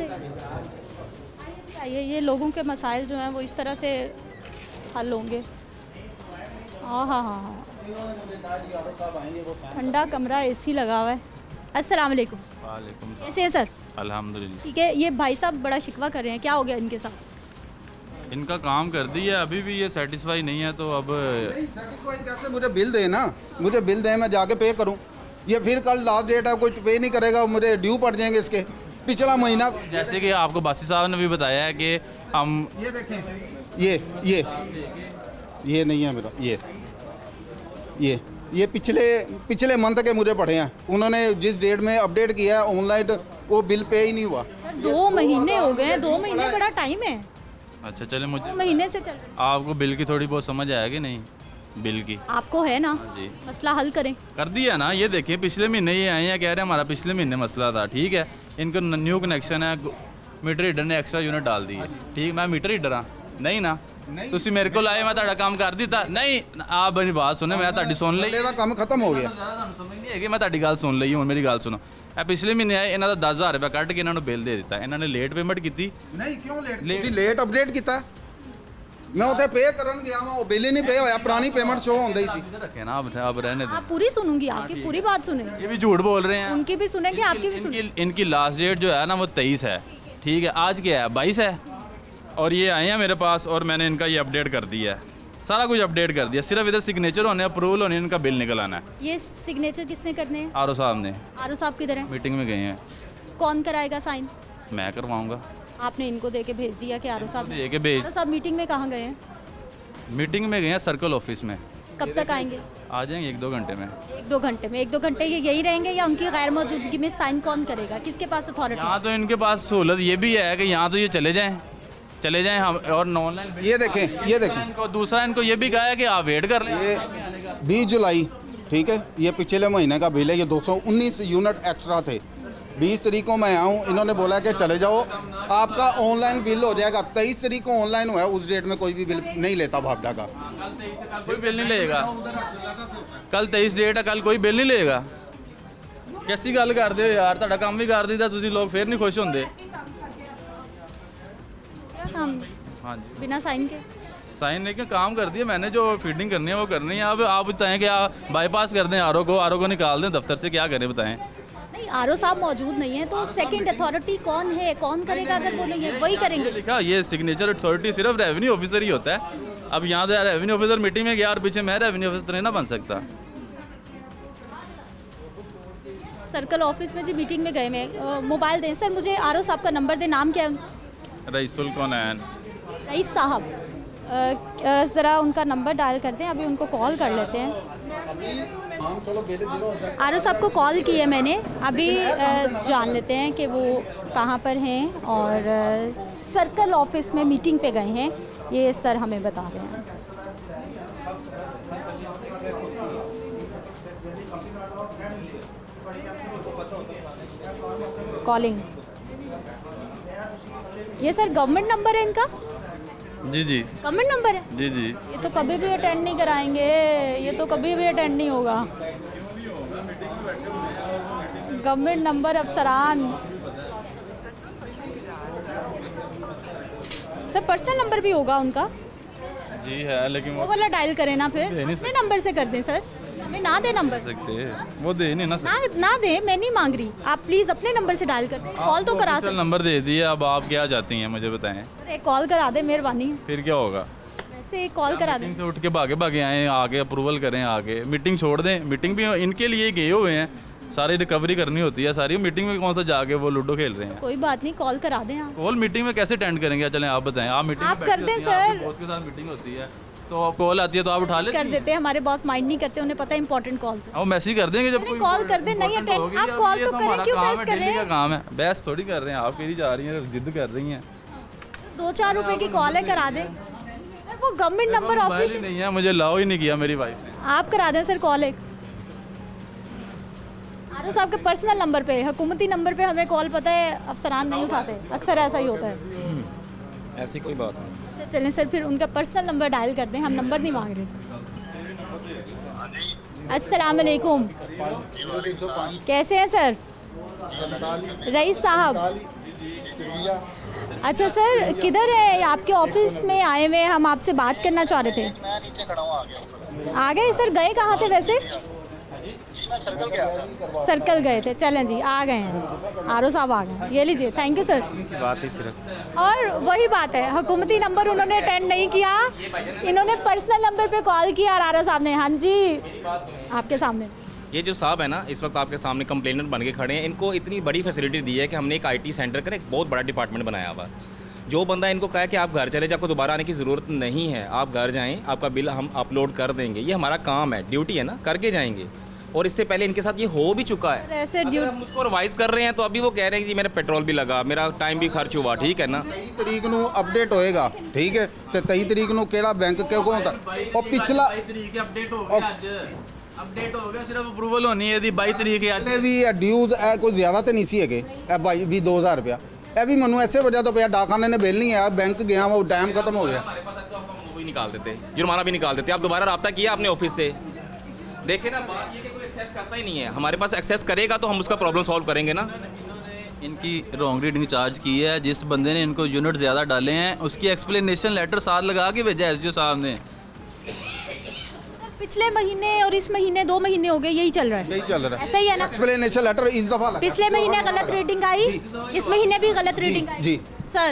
ये लोगों के मसाइल जो हैं वो इस तरह से हल होंगे। हाँ हाँ हाँ हाँ, ठंडा कमरा, एसी लगा हुआ है। अस्सलाम वालेकुम। वालेकुम। कैसे हैं सर? अल्हम्दुलिल्लाह। ठीक है, ये भाई साहब बड़ा शिकवा कर रहे हैं, क्या हो गया इनके साथ? इनका काम कर दिया, अभी भी ये सेटिस्फाई नहीं है, तो अब सेटिस्फाई कैसे? मुझे बिल दे ना, मुझे बिल दे, मैं जाके पे करूं। ये फिर कल लास्ट डेट है, कोई पे नहीं करेगा, मुझे ड्यू पड़ जाएंगे इसके। पिछला महीना जैसे कि आपको बासी साहब ने भी बताया है कि हम ये देखें, ये नहीं है मेरा, ये पिछले मंथ के मुझे पड़े हैं। उन्होंने जिस डेट में अपडेट किया है ऑनलाइन, वो बिल पे ही नहीं हुआ। 2 महीने हो गए, 2 महीने बड़ा टाइम है। अच्छा चले, 2 मुझे महीने से चल, आपको बिल की थोड़ी बहुत समझ आएगी नहीं? बिल की आपको है ना, जी मसला हल करें। कर दिया ना। ये देखिए पिछले महीने ये आए हैं, कह रहे हैं हमारा पिछले महीने मसला था। ठीक है, इनको न्यू कनेक्शन है, मीटर रीडर ने एक्स्ट्रा यूनिट डाल दी है। ठीक, मैं मीटर रीडर हाँ नहीं ना, ਤੁਸੀਂ ਮੇਰੇ ਕੋਲ ਆਏ, ਮੈਂ ਤੁਹਾਡਾ ਕੰਮ ਕਰ ਦਿੱਤਾ ਨਹੀਂ। ਆਪ ਮੇਰੀ ਬਾਤ ਸੁਣੇ, ਮੈਂ ਤੁਹਾਡੀ ਸੁਣ ਲਈ। ਇਹਦਾ ਕੰਮ ਖਤਮ ਹੋ ਗਿਆ। ਤੁਹਾਨੂੰ ਸਮਝ ਨਹੀਂ ਹੈਗੀ, ਮੈਂ ਤੁਹਾਡੀ ਗੱਲ ਸੁਣ ਲਈ। ਹੁਣ ਮੇਰੀ ਗੱਲ ਸੁਣੋ, ਇਹ ਪਿਛਲੇ ਮਹੀਨੇ ਆਏ, ਇਹਨਾਂ ਦਾ 10,000 ਰੁਪਏ ਕੱਢ ਕੇ ਇਹਨਾਂ ਨੂੰ ਬਿੱਲ ਦੇ ਦਿੱਤਾ। ਇਹਨਾਂ ਨੇ ਲੇਟ ਪੇਮੈਂਟ ਕੀਤੀ। ਨਹੀਂ ਕਿਉਂ ਲੇਟ? ਤੁਸੀਂ ਲੇਟ ਅਪਡੇਟ ਕੀਤਾ। ਮੈਂ ਉੱਥੇ ਪੇ ਕਰਨ ਗਿਆ ਵਾਂ, ਉਹ ਬਿੱਲ ਹੀ ਨਹੀਂ ਪੇ ਹੋਇਆ, ਪੁਰਾਣੀ ਪੇਮੈਂਟ ਸ਼ੋ ਹੁੰਦਾ ही सी। रखे ना आप रहने दें। आप पूरी सुनूंगी, आपकी पूरी बात सुने। ये भी झूठ बोल रहे हैं, उनकी भी सुनेंगे, आपकी भी सुनेंगे। इनकी लास्ट डेट जो है ना वो 23 है। ठीक है, आज क्या है? 22 है। और ये आए हैं मेरे पास और मैंने इनका ये अपडेट कर दिया है, सारा कुछ अपडेट कर दिया। सिर्फ इधर सिग्नेचर होने, अप्रूवल होने, इनका बिल निकल आना है। ये सिग्नेचर किसने करने हैं? आरओ साहब ने। आरओ साहब किधर हैं? मीटिंग में गए हैं। कौन कराएगा साइन? मैं करवाऊंगा। आपने इनको दे के भेज दिया कि आरओ साहब? दे के भेज। आरओ साहब मीटिंग में कहाँ गए हैं? मीटिंग में गए हैं सर्कल ऑफिस में। कब तक आएंगे? आ जाएंगे 1-2 घंटे में। 1-2 घंटे में? 1-2 घंटे ये यही रहेंगे या उनकी गैर मौजूदगी में साइन कौन करेगा? किसके पास अथॉरिटी? यहाँ तो इनके पास सहूलत ये भी है कि यहाँ तो ये चले जाएं हम, और ऑनलाइन ये देखें, ये देखें। इनको दूसरा इनको ये भी कहा है कि आप वेट कर लें। ये 20 जुलाई, ठीक है, ये पिछले महीने का बिल है। ये 219 यूनिट एक्स्ट्रा थे। 20 तारीख को मैं आया हूँ, इन्होंने बोला कि चले जाओ, आपका ऑनलाइन बिल हो जाएगा। 23 तारीख को ऑनलाइन हुआ है, उस डेट में कोई भी बिल नहीं लेता भापडा का। कोई बिल नहीं लेगा। कल 23 डेट है, कल कोई बिल नहीं लेगा। कैसी गल करते हो यार, ਤੁਹਾਡਾ ਕੰਮ ਵੀ ਕਰ ਦਿੱਤਾ ਤੁਸੀਂ, लोग फिर नहीं खुश होंगे। हम हाँ जी, बिना साइन के साइन लेके काम कर दिया मैंने। जो फीडिंग करनी है वो करनी है। अब आप बताएं कि आप बाईपास कर दें आरओ को निकाल दें दफ्तर से, क्या करें बताएं? नहीं, आरओ साहब मौजूद नहीं है तो सेकंड अथॉरिटी कौन है, कौन करेगा? अगर वो नहीं है वही करेंगे। लिखा ये सिग्नेचर अथॉरिटी सिर्फ रेवेन्यू ऑफिसर ही होता है। अब यहाँ से रेवेन्यू ऑफिसर मीटिंग में गया और पीछे मैं रेवेन्यू ऑफिसर नहीं ना बन सकता। सर्कल ऑफिस में जी मीटिंग में गए, मैं मोबाइल दें सर, मुझे आरओ साहब का नंबर दें। नाम क्या है? रईसुल कौनैन। रईस साहब, ज़रा उनका नंबर डायल कर दें, अभी उनको कॉल कर लेते हैं। आरओ साहब को कॉल की है मैंने, अभी जान लेते हैं कि वो कहाँ पर हैं और सर्कल ऑफिस में मीटिंग पे गए हैं, ये सर हमें बता रहे हैं। कॉलिंग, ये सर गवर्नमेंट नंबर है इनका? जी जी, गवर्नमेंट नंबर है। जी जी। ये तो कभी भी अटेंड नहीं कराएंगे, ये तो कभी भी अटेंड नहीं होगा। गवर्नमेंट नंबर अफसरान, सर पर्सनल नंबर भी होगा उनका? जी है, लेकिन वो वाला डायल करें ना, फिर अपने नंबर से कर दें सर, हमें ना दे नंबर। सकते वो दे नहीं ना ना दे, मैं नहीं मांग रही, आप प्लीज़ अपने नंबर से डायल कर दें, कॉल तो करा सकते। नंबर दे दिया, अब आप क्या चाहती हैं मुझे बताएं? एक कॉल करा दे, मेहरबानी। फिर क्या होगा? वैसे एक कॉल करा दें। मीटिंग से उठ के भागे भागे आए, आगे अप्रूवल करें, आगे मीटिंग छोड़ दें। मीटिंग भी इनके लिए गए हुए हैं, सारी रिकवरी करनी होती है सारी। मीटिंग में कौन सा जाके वो लूडो खेल रहे हैं? कोई बात नहीं, कॉल करा दें आप। कॉल मीटिंग में कैसे अटेंड करेंगे? चलें आप बताएं। आप मीटिंग आप कर दें सर, बॉस के साथ मीटिंग होती है तो कॉल आती है तो आप उठा लेते कर देते हैं। हमारे बॉस माइंड नहीं करते, उन्हें पता है इंपॉर्टेंट कॉल्स है। वो मैसेज कर देंगे जब कॉल कर दें, नहीं अटेंड, आप कॉल तो करें, क्यों बहस कर रहे हैं? काम है, बहस थोड़ी कर रहे हैं आप, कहीं जा रही हैं, जिद कर रही हैं। 2-4 रुपए की कॉल है, करा दें सर। वो गवर्नमेंट नंबर मोबाइल ही ऑफिस नहीं है, मुझे लाओ ही नहीं किया मेरी वाइफ ने। आप करा दें सर कॉल एक। आरओ साहब के पर्सनल नंबर पे, हुकूमती नंबर पे हमें कॉल पता है अफसरान नहीं उठाते, अक्सर ऐसा ही होता है। ऐसी कोई बात नहीं। चलें सर फिर उनका पर्सनल नंबर डायल कर दें, हम नंबर नहीं मांग रहे थे। अस्सलाम वालेकुम, कैसे हैं सर? रईस साहब, अच्छा सर किधर है? आपके ऑफिस में आए हुए, हम आपसे बात करना चाह रहे थे। आ गए सर? गए कहाँ थे वैसे? सर्कल गए थे, चलें जी आ गए हैं, आरओ साहब आ गए, ये लीजिए, थैंक यू सर। बात ही सिर्फ और वही बात है, हुकूमती नंबर उन्होंने अटेंड नहीं किया, इन्होंने पर्सनल नंबर पे कॉल किया और आरओ साहब ने, हाँ जी आपके सामने। ये जो साहब है ना, इस वक्त आपके सामने कंप्लेनेंट बन के खड़े हैं। इनको इतनी बड़ी फैसिलिटी दी है कि हमने एक आईटी सेंटर का एक बहुत बड़ा डिपार्टमेंट बनाया हुआ। जो बंदा इनको कहा कि आप घर चले जाए, आपको दोबारा आने की ज़रूरत नहीं है, आप घर जाएं, आपका बिल हम अपलोड कर देंगे। ये हमारा काम है, ड्यूटी है ना, करके जाएंगे। और इससे पहले इनके साथ ये हो भी चुका है। ऐसे हम उसको रिवाइज कर रहे हैं तो अभी वो कह रहे हैं कि जी मेरा पेट्रोल भी लगा, मेरा टाइम भी खर्च हुआ, ठीक है ना। 23 तरीक ਨੂੰ ਅਪਡੇਟ ਹੋਏਗਾ, ਠੀਕ ਹੈ, ਤੇ 23 ਤਰੀਕ ਨੂੰ ਕਿਹੜਾ ਬੈਂਕ ਕਿਉਂ ਹੁੰਦਾ ਉਹ ਪਿਛਲਾ अपडेट हो गया आज, अपडेट हो गया, सिर्फ अप्रूवल होनी है दी 22 तरीक है आज। ਵੀ ਡਿਊਜ਼ ਇਹ ਕੋਈ ਜ਼ਿਆਦਾ ਤੇ ਨਹੀਂ ਸੀ ਹੈਗੇ, ਇਹ 2000 ਰੁਪਇਆ ਇਹ ਵੀ ਮੈਨੂੰ ਐਸੇ ਵਜ੍ਹਾ ਤੋਂ ਪਿਆ, ਡਾਕਖਾਨੇ ਨੇ ਬਿੱਲ ਨਹੀਂ ਆਇਆ, ਬੈਂਕ ਗਿਆ वो टाइम खत्म हो गया। हमारे पास तो हम वो भी निकाल देते, जुर्माना भी निकाल देते। आप दोबारा रब्ता किया अपने ऑफिस से? देखे ना, बात ये कि कोई एक्सेस करता ही नहीं है। हमारे पास एक्सेस करेगा तो हम उसका प्रॉब्लम सॉल्व करेंगे ना। इनकी रॉन्ग रीडिंग चार्ज की है, जिस बंदे ने इनको यूनिट ज़्यादा डाले हैं उसकी एक्सप्लेनेशन लेटर साथ लगा के भेजा एसडीओ साहब ने। पिछले महीने और इस महीने 2 महीने हो गए यही चल रहा है, यही चल रहा है, ऐसा ही है ना। एक्सप्लेनेशन लेटर इस दफा लगा। पिछले महीने गलत रीडिंग आई, इस महीने भी गलत रीडिंग आई। जी सर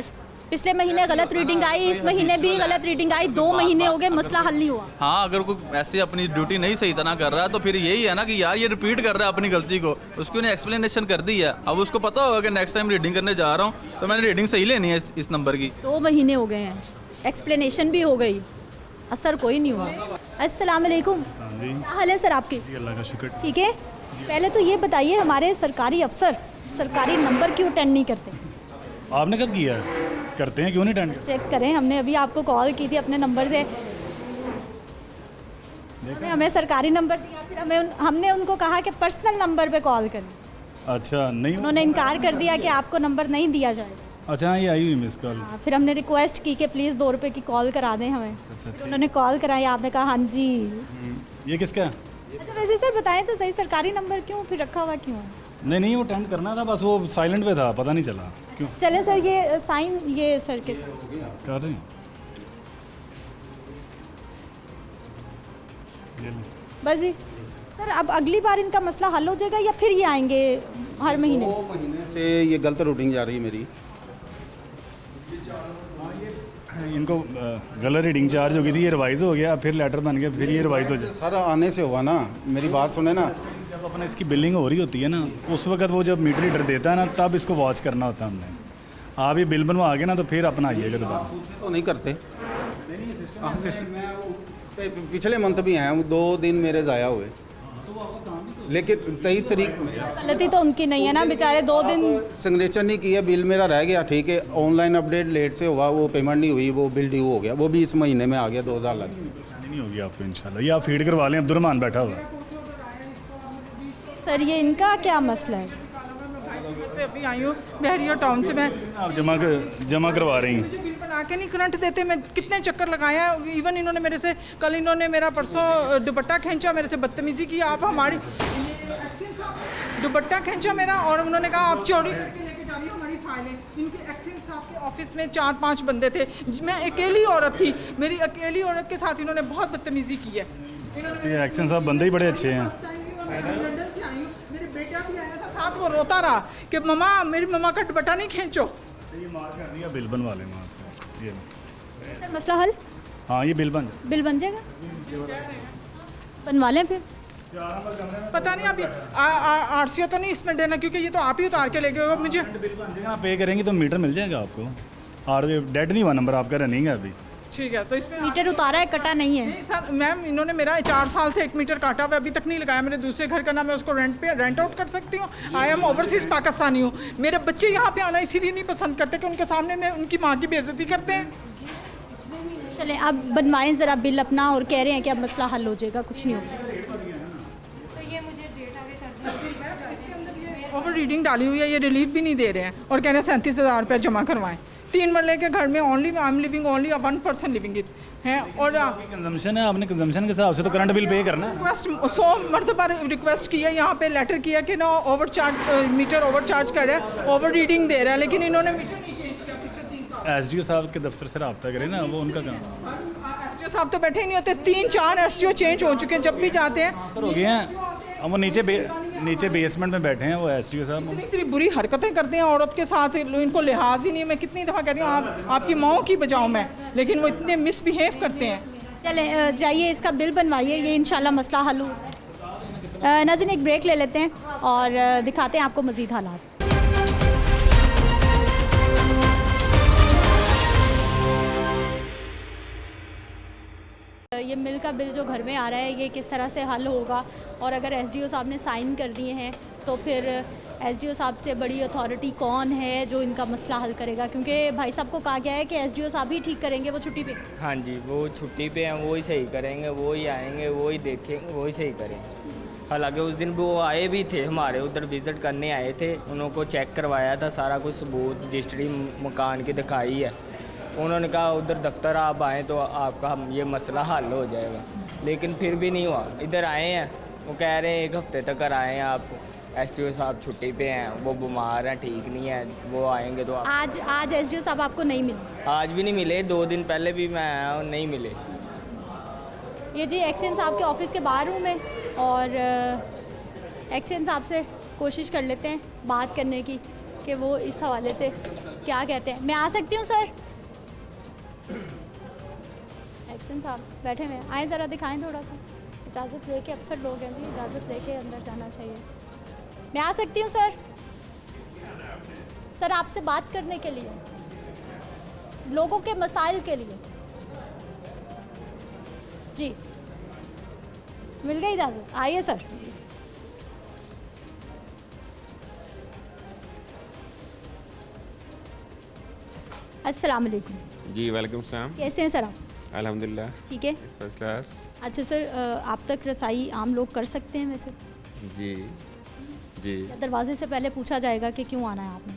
पिछले महीने गलत रीडिंग आई, इस महीने भी गलत रीडिंग आई, 2 महीने हो गए, मसला हल नहीं हुआ। हाँ, अगर कोई ऐसे अपनी ड्यूटी नहीं सही तरह कर रहा है तो फिर यही है ना कि यार ये रिपीट कर रहा है अपनी गलती को, उसको ने एक्सप्लेनेशन कर दी है। अब उसको पता होगा कि नेक्स्ट टाइम रीडिंग करने जा रहा हूँ तो मैंने रीडिंग सही लेनी है इस नंबर की। 2 महीने हो गए हैं, एक्सप्लेनेशन भी हो गई, असर कोई नहीं हुआ। अस्सलाम वालेकुम, क्या हाल है सर आपके? अल्लाह का शुक्र। ठीक है, पहले तो ये बताइए हमारे सरकारी अफसर सरकारी नंबर क्यों अटेंड नहीं करते? आपने कब किया है? करते हैं, क्यों नहीं अटेंड? चेक करें, हमने अभी आपको कॉल की थी अपने नंबर से, हमें सरकारी नंबर दिया, फिर हमने उनको कहा कि पर्सनल नंबर पे कॉल करें। अच्छा, नहीं उन्होंने इनकार कर दिया कि आपको नंबर नहीं दिया जाएगा। अच्छा, ये आई हुई मिस कॉल। फिर हमने रिक्वेस्ट की कि प्लीज़ 2 रुपए की कॉल करा दें हमें। तो उन्होंने कॉल कराई, आपने कहा हाँ जी। ये किसका है? अच्छा वैसे सर बताएं तो सही, सरकारी नंबर क्यों फिर रखा हुआ क्यों है? नहीं वो अटेंड करना था, बस वो साइलेंट पे था, पता नहीं चला क्यों। चले सर ये साइन ये सर के कर रहे हैं बस जी। सर अब अगली बार इनका मसला हल हो जाएगा या फिर ये आएंगे हर महीने? 2 महीने से ये गलत रूटिंग जा रही है मेरी। इनको गलत रीडिंग चार्ज हो गई थी, ये रिवाइज हो गया, फिर लेटर बन गया, फिर ये रिवाइज हो जाए। सर आने से हुआ ना, मेरी बात सुने ना, जब अपने इसकी बिलिंग हो रही होती है ना, उस वक्त वो जब मीटर रीडर देता है ना, तब इसको वॉच करना होता है हमने। आप ये बिल बनवा के ना तो फिर अपना आइएगा दोबारा। तो नहीं करते, पिछले मंथ भी हैं, 2 दिन मेरे ज़ाया हुए, लेकिन 23 तरीक गलती तो उनकी नहीं है ना, बेचारे 2 दिन सिग्नेचर नहीं किया, बिल मेरा रह गया, ठीक है, ऑनलाइन अपडेट लेट से हुआ, वो पेमेंट नहीं हुई, वो बिल ड्यू हो गया, वो भी इस महीने में आ गया, 2000 लग गया। नहीं होगी आपको इंशाल्लाह, ये आप फीड करवा लें, अब्दुलरहमान बैठा हुआ है। सर ये इनका क्या मसला है? से अभी आई हूँ बहरिया टाउन से, मैं आप जमा करवा रही हैं? बिल बना के नहीं करंट देते, मैं कितने चक्कर लगाया, इवन इन्होंने मेरे से कल इन्होंने मेरा परसों दुपट्टा खींचा, मेरे से बदतमीज़ी की, आप हमारी दुपट्टा खींचा मेरा, और उन्होंने कहा आप चोरी करके लेके जा रही हो हमारी फाइलें। इनके एक्शन साहब के ऑफिस में 4-5 बंदे थे, मैं अकेली औरत थी, मेरी अकेली औरत के साथ इन्होंने बहुत बदतमीज़ी की है। एक्शन साहब बंदे ही बड़े अच्छे हैं। मेरे बेटा भी आया था साथ, वो रोता रहा कि मम्मा मेरी मम्मा का दुपट्टा नहीं खींचो। ये मार कर दिया, बिल बनवा लें वहाँ से। ये सर मसला हल? हाँ ये बिल बन जाएगा, बनवा लें फिर। पता नहीं अभी आरसीओ तो नहीं इसमें देना, क्योंकि ये तो आप ही उतार के ले गए मुझे। पे करेंगे तो मीटर मिल जाएगा आपको, और डेड नहीं हुआ नंबर आपका, रनिंग है अभी। ठीक है, तो इसमें मीटर उतारा है, कटा नहीं है। नहीं सर मैम, इन्होंने मेरा 4 साल से 1 मीटर काटा हुआ, अभी तक नहीं लगाया। मेरे दूसरे घर का नाम, मैं उसको रेंट आउट कर सकती हूँ। आई एम ओवरसीज़ पाकिस्तानी हूँ। मेरे बच्चे यहाँ पे आना इसीलिए नहीं पसंद करते कि उनके सामने में उनकी माँ की बेइज्जती करते हैं। चलें अब बनवाएं ज़रा बिल अपना, और कह रहे हैं कि अब मसला हल हो जाएगा, कुछ नहीं होगा। ओवर रीडिंग डाली हुई है, ये रिलीफ भी नहीं दे रहे हैं और कह रहे हैं 37,000 रुपये जमा करवाएं। 3 मरले के घर में only I am living only 1 person living it है। और कंजम्पशन है, आपने कंजम्पशन के हिसाब से तो करंट बिल पे करना है। रिक्वेस्ट 100 मरतबा रिक्वेस्ट की है, यहाँ पे लेटर किया कि ना मीटर ओवर चार्ज कर रहा है, ओवर रीडिंग दे रहा है, लेकिन इन्होंने मीटर नहीं चेंज किया पिछले 3 साल। SDO साहब के दफ्तर से रब्ता करें ना, वो उनका काम। SDO साहब तो बैठे ही नहीं होते, 3-4 SDO चेंज हो चुके हैं। जब भी जाते हैं सर हो गए हैं, अब वो नीचे बेसमेंट में बैठे हैं वो SDO साहब। इतनी बुरी हरकतें करते हैं औरत के साथ, इनको लिहाज ही नहीं है। मैं कितनी दफ़ा कह रही हूँ आपकी माओ की बजाऊँ मैं, लेकिन वो इतने मिसबिहेव करते हैं। चले जाइए इसका बिल बनवाइए, ये इंशाल्लाह मसला हल हो। नाज़रीन एक ब्रेक ले लेते हैं और दिखाते हैं आपको मज़ीद हालात। ये मिल का बिल जो घर में आ रहा है, ये किस तरह से हल होगा, और अगर SDO साहब ने साइन कर दिए हैं तो फिर SDO साहब से बड़ी अथॉरिटी कौन है जो इनका मसला हल करेगा? क्योंकि भाई साहब को कहा गया है कि SDO साहब ही ठीक करेंगे, वो छुट्टी पे। हाँ जी, वो छुट्टी पे हैं, वो ही सही करेंगे, वो ही आएंगे, वो ही देखेंगे, वो ही सही करेंगे। हालांकि उस दिन वो आए भी थे, हमारे उधर विज़िट करने आए थे, उनको चेक करवाया था, सारा कुछ सबूत रजिस्ट्री मकान की दिखाई है। उन्होंने कहा उधर दफ्तर आप आएँ तो आपका ये मसला हल हो जाएगा, लेकिन फिर भी नहीं हुआ। इधर आए हैं, वो कह रहे हैं 1 हफ्ते तक आए हैं आप, SDO साहब छुट्टी पे हैं, वो बीमार हैं, ठीक नहीं है, वो आएंगे तो आज SDO साहब आपको नहीं मिले? आज भी नहीं मिले, 2 दिन पहले भी मैं आया और नहीं मिले। ये जी एक्शन साहब के ऑफिस के बाहर हूँ मैं, और एक्शन साहब से कोशिश कर लेते हैं बात करने की कि वो इस हवाले से क्या कहते हैं। मैं आ सकती हूँ सर? एक्शन साहब बैठे हुए, आए ज़रा दिखाएं थोड़ा सा, इजाज़त लेके। अफसर लोग हैं जी, इजाज़त लेके अंदर जाना चाहिए। मैं आ सकती हूँ सर? सर आपसे बात करने के लिए, लोगों के मसाइल के लिए। जी मिल गई इजाज़त, आइए सर। अस्सलाम वालेकुम। जी वालेकुम सलाम। कैसे हैं सर आप? अल्हम्दुलिल्लाह ठीक है, फर्स्ट क्लास। अच्छा सर, आप तक रसाई आम लोग कर सकते हैं वैसे? जी जी। दरवाजे से पहले पूछा जाएगा कि क्यों आना है आपने?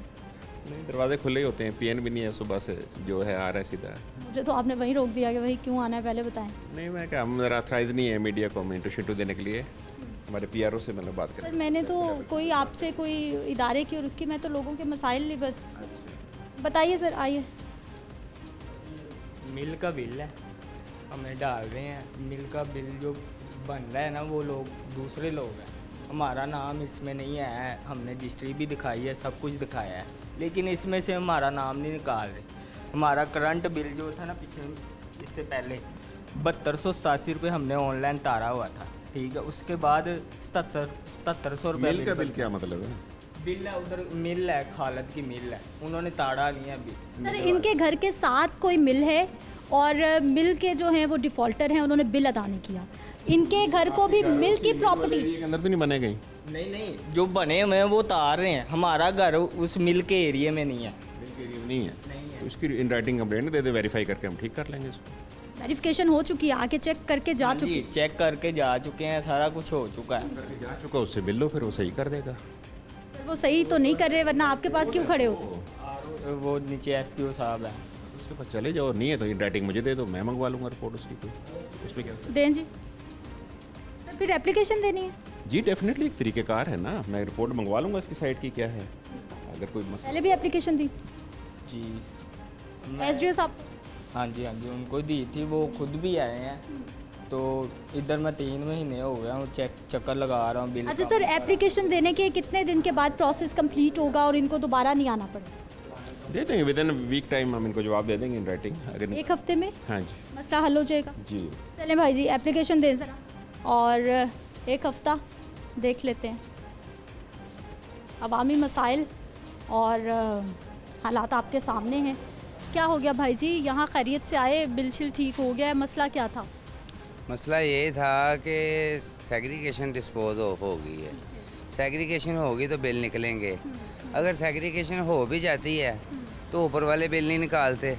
नहीं, दरवाजे खुले ही होते हैं, PN भी नहीं है सुबह से जो है आ रहा है सीधा। मुझे तो आपने वहीं रोक दिया कि वही क्यों आना है, पहले बताएं। नहीं, मैं क्या, मेरा ऑथराइज नहीं है मीडिया को हमें इंटरव्यू देने के लिए, हमारे PRO से मतलब बात सर करें। मैंने तो कोई आपसे कोई इदारे की और उसकी, मैं तो लोगों के मसाइल नहीं, बस बताइए सर, आइए। मिल का बिल है, हमें डाल रहे हैं। मिल का बिल जो बन रहा है ना, वो लोग दूसरे लोग हैं, हमारा नाम इसमें नहीं है। हमने रजिस्ट्री भी दिखाई है, सब कुछ दिखाया है, लेकिन इसमें से हमारा नाम नहीं निकाल रहे। हमारा करंट बिल जो था ना पिछले, इससे पहले 7287 रुपये हमने ऑनलाइन तारा हुआ था, ठीक है। उसके बाद 7700 रुपये। मिल का बिल क्या मतलब है? बिल है, उधर मिल है, खालद की मिल है, उन्होंने ताड़ा नहीं है बिल। सर इनके घर के साथ कोई मिल है और मिल के जो हैं वो डिफ़ॉल्टर हैं, उन्होंने बिल अदा नहीं किया। इनके घर को भी मिल की प्रॉपर्टी के अंदर तो नहीं बने गई? नहीं, जो बने हुए हैं वो तार रहे हैं, हमारा घर उस मिल के एरिया में नहीं है। मिल के एरिया में नहीं है, तो उसकी in writing complaint they they, verify करके हम ठीक कर लेंगे इसको। वेरिफिकेशन हो चुकी है, आके चेक करके जा चुकी है। चेक करके जा चुके हैं, सारा कुछ हो चुका है। करके जा चुका, उससे मिल लो, फिर वो सही कर देगा। सर वो सही तो नहीं कर रहे, वरना आपके पास क्यों खड़े हो? वो नीचे SDO साहब है, उसके पास चले जाओ, नहीं है तो इन राइटिंग मुझे दे दो, मैं मंगवा लूँगा रिपोर्ट उसकी कोई, उसमें क्या। दें जी सर, फिर एप्लीकेशन देनी है? जी डेफिनेटली, एक तरीक़ेकार है ना, मैं रिपोर्ट मंगवा लूँगा इसकी साइड की क्या है, अगर कोई मसला। पहले भी एप्लीकेशन दी जी SDO साहब? हाँ जी, उनको दी थी, वो खुद भी आए हैं। तो इधर मैं 3 महीने हो गया हूँ चक्कर लगा रहा हूँ बिल। अच्छा सर, एप्लीकेशन देने के कितने दिन के बाद प्रोसेस कंप्लीट होगा और इनको दोबारा नहीं आना पड़ेगा? दे देंगे, विद इन वीक टाइम हम इनको जवाब दे देंगे इन राइटिंग। अगर 1 हफ्ते में हाँ जी मसला हल हो जाएगा? जी। चलें भाई जी, एप्लीकेशन दें ज़रा, और 1 हफ्ता देख लेते हैं। अवामी मसाइल और हालात आपके सामने हैं क्या हो गया भाई जी, यहाँ खैरियत से आए, बिल शिल ठीक हो गया है, मसला क्या था? मसला ये था कि सेग्रीगेशन डिस्पोज हो गई है। सेग्रीगेशन होगी तो बिल निकलेंगे। अगर सेग्रीगेशन हो भी जाती है तो ऊपर वाले बिल नहीं निकालते,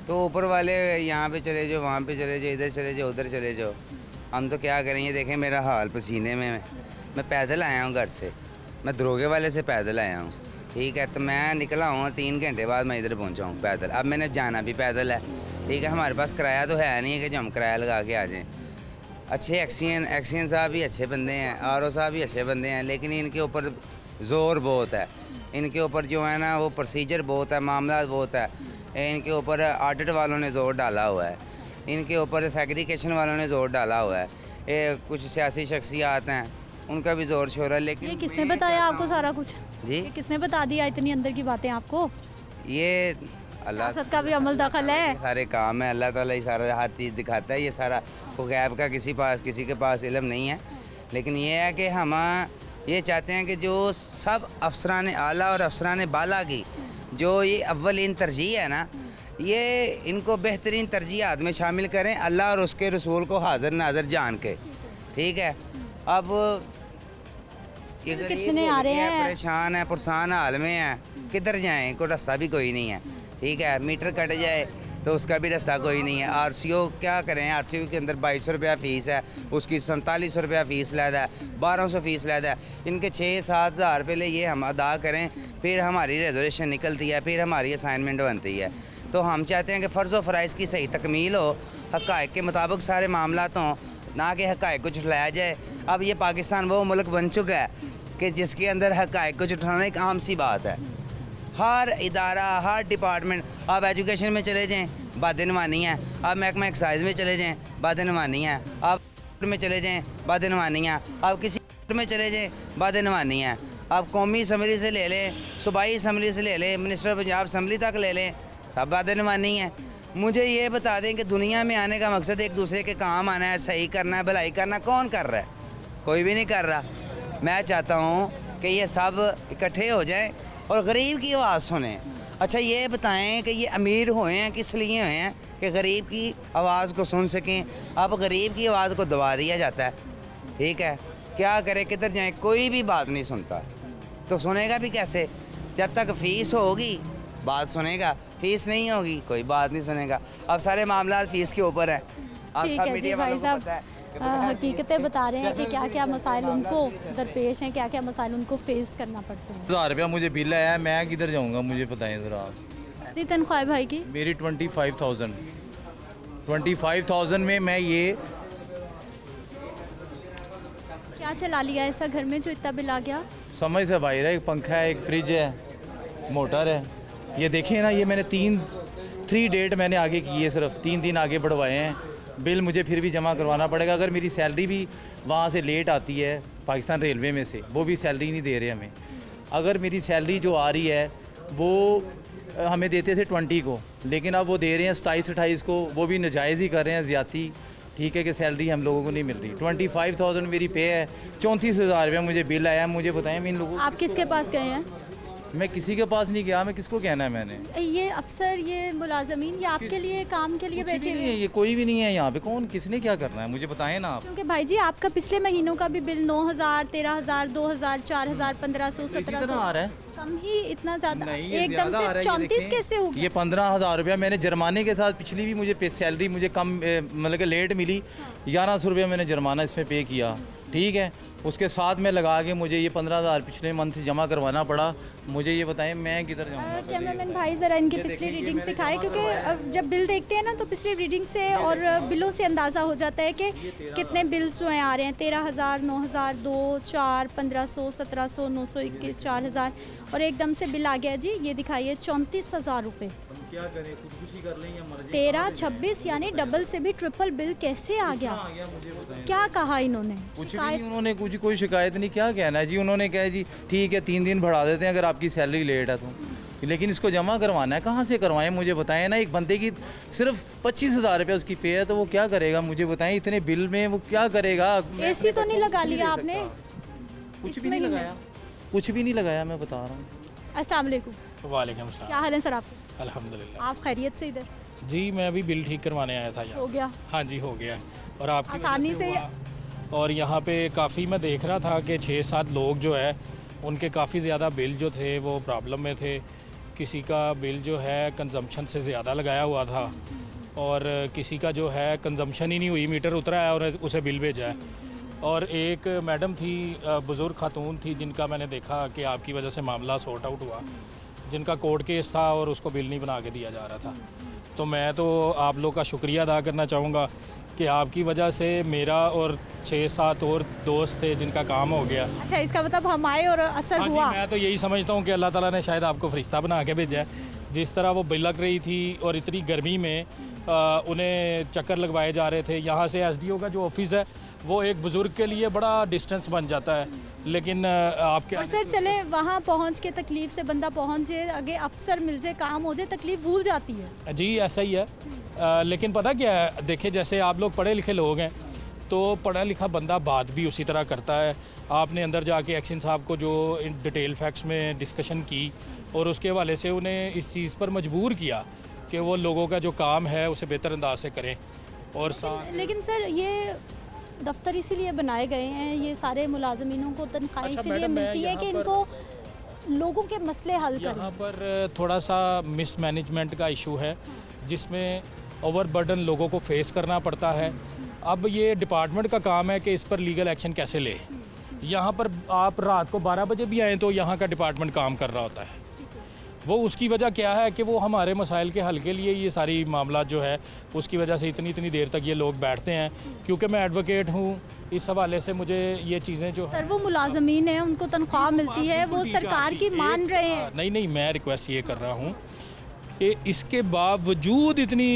तो ऊपर वाले यहाँ पे चले जाओ, वहाँ पे चले जाओ, इधर चले जाओ, उधर चले जाओ। हम तो क्या करें, ये देखें मेरा हाल पसीने में, मैं पैदल आया हूँ घर से, मैं दरोगे वाले से पैदल आया हूँ, ठीक है। तो मैं निकला हूँ 3 घंटे बाद मैं इधर पहुँचा हूँ पैदल। अब मैंने जाना भी पैदल है, ठीक है। हमारे पास किराया तो है नहीं है कि जो हम किराया लगा के आ जाएँ। अच्छे एक्सियन साहब भी अच्छे बंदे हैं, आर साहब भी अच्छे बंदे हैं, लेकिन इनके ऊपर ज़ोर बहुत है। इनके ऊपर जो है ना वो प्रोसीजर बहुत है, मामला बहुत है। इनके ऊपर ऑडिट वालों ने ज़ोर डाला हुआ है, इनके ऊपर सेग्रीगेशन वालों ने ज़ोर डाला हुआ है। ये कुछ सियासी शख्सियात हैं, उनका भी ज़ोर शोर है। लेकिन ये किसने बताया आपको सारा कुछ? जी, ये किसने बता दिया इतनी अंदर की बातें आपको? ये अल्लाह सियासत का भी अमल दखल है। सारे काम है, अल्लाह ताला ही सारा हर चीज़ दिखाता है। ये सारा को गैब का किसी के पास इल्म नहीं है। लेकिन ये है कि हम ये चाहते हैं कि जो सब अफसरान आला और अफसरान बाला की जो ये अव्वलीन तरजीह है ना, ये इनको बेहतरीन तरजीहात में शामिल करें, अल्लाह और उसके रसूल को हाजिर नाज़र जान के, ठीक है। अब ये गरीब कितने आ रहे हैं? परेशान है, पुरसान हाल में है, किधर जाएं, कोई रास्ता भी कोई नहीं है, ठीक है। मीटर कट जाए तो उसका भी रास्ता कोई नहीं है। आरसीओ क्या करें, आरसीओ के अंदर 2200 रुपया फ़ीस है, उसकी 4700 रुपया फ़ीस लैदा है, 1200 फ़ीस लैदा है। इनके 6-7 हज़ार पहले ये हम अदा करें, फिर हमारी रेजोल्यूशन निकलती है, फिर हमारी असाइनमेंट बनती है। तो हम चाहते हैं कि फ़र्ज़ व फ़राइज़ की सही तकमील हो, हक़ाइक़ के मुताबिक सारे मामलात हों, ना कि हक़ाइक़ को झुठलाया जाए। अब ये पाकिस्तान वो मुल्क बन चुका है कि जिसके अंदर हक़ाइक़ को झुठलाना एक आम सी बात है। हर इदारा, हर डिपार्टमेंट, आप एजुकेशन में चले जाएं, बातें नवानी है। आप महकमा एक्साइज में चले जाएं, बातें नवानी है। आप में चले जाएं, बातें नवानी है। आप किसी में चले जाएं, बातें नवानी है। आप कौमी असम्बली से ले लें, सूबाई असम्बली से ले लें, मिनिस्टर पंजाब असम्बली तक ले लें, सब बातें नवानी है। मुझे ये बता दें कि दुनिया में आने का मकसद एक दूसरे के काम आना है, सही करना है, भलाई करना। कौन कर रहा है? कोई भी नहीं कर रहा। मैं चाहता हूँ कि ये सब इकट्ठे हो जाएं और गरीब की आवाज़ सुने। अच्छा ये बताएं कि ये अमीर हुए हैं किस लिए हुए हैं कि गरीब की आवाज़ को सुन सकें। अब गरीब की आवाज़ को दबा दिया जाता है, ठीक है। क्या करें, किधर जाएं, कोई भी बात नहीं सुनता। तो सुनेगा भी कैसे? जब तक फ़ीस होगी बात सुनेगा, फ़ीस नहीं होगी कोई बात नहीं सुनेगा। अब सारे मामला फ़ीस के ऊपर है। आप ठीक सब है जी मीडिया भाई वालों को साहब, पता है। हकीकतें बता रहे हैं कि क्या क्या मसाइल उनको दरपेश हैं, क्या क्या मसाइल उनको फेस करना पड़ते हैं। 1000 रुपया मुझे बिल आया, मैं किधर जाऊंगा, मुझे बताएं ज़रा आप। कितनी तनख्वाह है भाई की? मेरी 25,000 में मैं ये क्या चला लिया ऐसा घर में जो इतना बिल आ गया? समझ से बाहर है। एक पंखा है, एक फ्रिज है, मोटर है। ये देखिए ना, ये मैंने 3 डेट मैंने आगे की है, सिर्फ 3 दिन आगे बढ़वाए हैं। बिल मुझे फिर भी जमा करवाना पड़ेगा। अगर मेरी सैलरी भी वहाँ से लेट आती है, पाकिस्तान रेलवे में से, वो भी सैलरी नहीं दे रहे हमें। अगर मेरी सैलरी जो आ रही है वो हमें देते थे 20 को, लेकिन अब वो दे रहे हैं 27-28 को, वो भी नाजायज़ ही कर रहे हैं, ज़्यादती, ठीक है, कि सैलरी हम लोगों को नहीं मिल रही। 25,000 मेरी पे है, 34,000 रुपया मुझे बिल आया। मुझे बताएं मैं इन लोगों, आप किसके पास गए हैं? मैं किसी के पास नहीं गया, मैं किसको कहना है मैंने? ये अफसर, ये मुलाजमीन, ये आपके लिए काम के लिए कुछ भी बैठे नहीं हुए है, हैं? ये कोई भी नहीं है यहाँ पे। कौन, किसने क्या करना है, मुझे बताएं ना आप। क्योंकि भाई जी आपका पिछले महीनों का भी बिल 9,000, 13,000, 2,000, 4,000, 1,500, इसी तरह 1700 आ रहा है। कम ही इतना ज़्यादा नहीं, ये एकदम ज़्यादा आ रहा से है, ये 34 देखें। कैसे हो गया? ये 15,000 रुपया मैंने जुर्माने के साथ, पिछली भी मुझे सैलरी मुझे कम मतलब कि लेट मिली, 1100 रुपया मैंने जुर्माना इसमें पे किया, ठीक है। उसके साथ में लगा के मुझे ये 15,000 पिछले मंथ जमा करवाना पड़ा। मुझे ये बताएं मैं किधर जाऊँगा? कैमरामैन भाई ज़रा इनकी पिछली रीडिंग्स दिखाएं, क्योंकि अब जब बिल देखते हैं ना तो पिछली रीडिंग से और बिलों से अंदाज़ा हो जाता है कि कितने बिल्स जो हैं आ रहे हैं। 13,000, 9,000, 2, 4, 1,500, 1,700, 921, 4,000 और एकदम से बिल आ गया जी। ये दिखाइए 34,000 रुपये। क्या करें, खुदकुशी कर लें या मर जाएं? 13, 26 यानी डबल से भी ट्रिपल बिल कैसे आ गया? मुझे बताएं। क्या कहा इन्होंने? कुछ भी नहीं, उन्होंने कुछ कोई शिकायत नहीं। क्या कहना है जी, उन्होंने कहा जी ठीक है 3 दिन बढ़ा देते हैं अगर आपकी सैलरी लेट है तो, लेकिन इसको जमा करवाना है। कहाँ से करवाएं मुझे बताएं ना। एक बंदे की सिर्फ 25,000 रुपया उसकी पे है, तो वो क्या करेगा मुझे बताएं। इतने बिल में वो क्या करेगा? एसी तो नहीं लगा लिया आपने? कुछ भी नहीं लगाया, कुछ भी नहीं लगाया, मैं बता रहा हूँ। अस्सलाम वालेकुम। वालेकुम सलाम। क्या हाल है सर आपके? अल्हम्दुलिल्लाह। आप खैरियत से इधर? जी मैं अभी बिल ठीक करवाने आया था यहाँ। हो गया? हाँ जी हो गया। और आपकी वजह आसानी से हुआ। और यहाँ पे काफ़ी मैं देख रहा था कि 6-7 लोग जो है उनके काफ़ी ज़्यादा बिल जो थे वो प्रॉब्लम में थे। किसी का बिल जो है कंजम्पशन से ज़्यादा लगाया हुआ था और किसी का जो है कंजम्पशन ही नहीं हुई, मीटर उतरा है और उसे बिल भेजा है। और एक मैडम थी, बुज़ुर्ग खातून थी, जिनका मैंने देखा कि आपकी वजह से मामला सॉर्ट आउट हुआ, जिनका कोर्ट केस था और उसको बिल नहीं बना के दिया जा रहा था। तो मैं तो आप लोग का शुक्रिया अदा करना चाहूँगा कि आपकी वजह से मेरा और 6-7 और दोस्त थे जिनका काम हो गया। अच्छा, इसका मतलब हम आए और असर हाँ जी, हुआ? मैं तो यही समझता हूँ कि अल्लाह ताला ने शायद आपको फरिश्ता बना के भेजा है। जिस तरह वो बिलक रही थी और इतनी गर्मी में उन्हें चक्कर लगवाए जा रहे थे। यहाँ से SDO का जो ऑफिस है वो एक बुज़ुर्ग के लिए बड़ा डिस्टेंस बन जाता है, लेकिन आपके और सर चले वहाँ पहुँच के तकलीफ से बंदा पहुँच जाए, आगे अफसर मिल जाए, काम हो जाए, तकलीफ भूल जाती है। जी ऐसा ही है। लेकिन पता क्या है, देखिए जैसे आप लोग पढ़े लिखे लोग हैं तो पढ़ा लिखा बंदा बात भी उसी तरह करता है। आपने अंदर जाके एक्शन साहब को जो इन डिटेल फैक्ट्स में डिस्कशन की और उसके हवाले से उन्हें इस चीज़ पर मजबूर किया कि वो लोगों का जो काम है उसे बेहतर अंदाज से करें। और लेकिन सर ये दफ्तर इसीलिए बनाए गए हैं, ये सारे मुलाजमीनों को तनख्वाहें इसीलिए मिलती है कि इनको लोगों के मसले हल करें। यहाँ पर थोड़ा सा मिसमैनेजमेंट का इशू है जिसमें ओवरबर्डन लोगों को फेस करना पड़ता है। अब ये डिपार्टमेंट का काम है कि इस पर लीगल एक्शन कैसे ले। यहाँ पर आप रात को 12 बजे भी आएँ तो यहाँ का डिपार्टमेंट काम कर रहा होता है। वो उसकी वजह क्या है कि वो हमारे मसाइल के हल के लिए ये सारी मामला जो है उसकी वजह से इतनी देर तक ये लोग बैठते हैं। क्योंकि मैं एडवोकेट हूँ, इस हवाले से मुझे ये चीज़ें जो सर वो मुलाजमीन है, उनको तनख्वाह मिलती है, वो सरकार की मान रहे हैं। नहीं, मैं रिक्वेस्ट ये कर रहा हूँ कि इसके बावजूद इतनी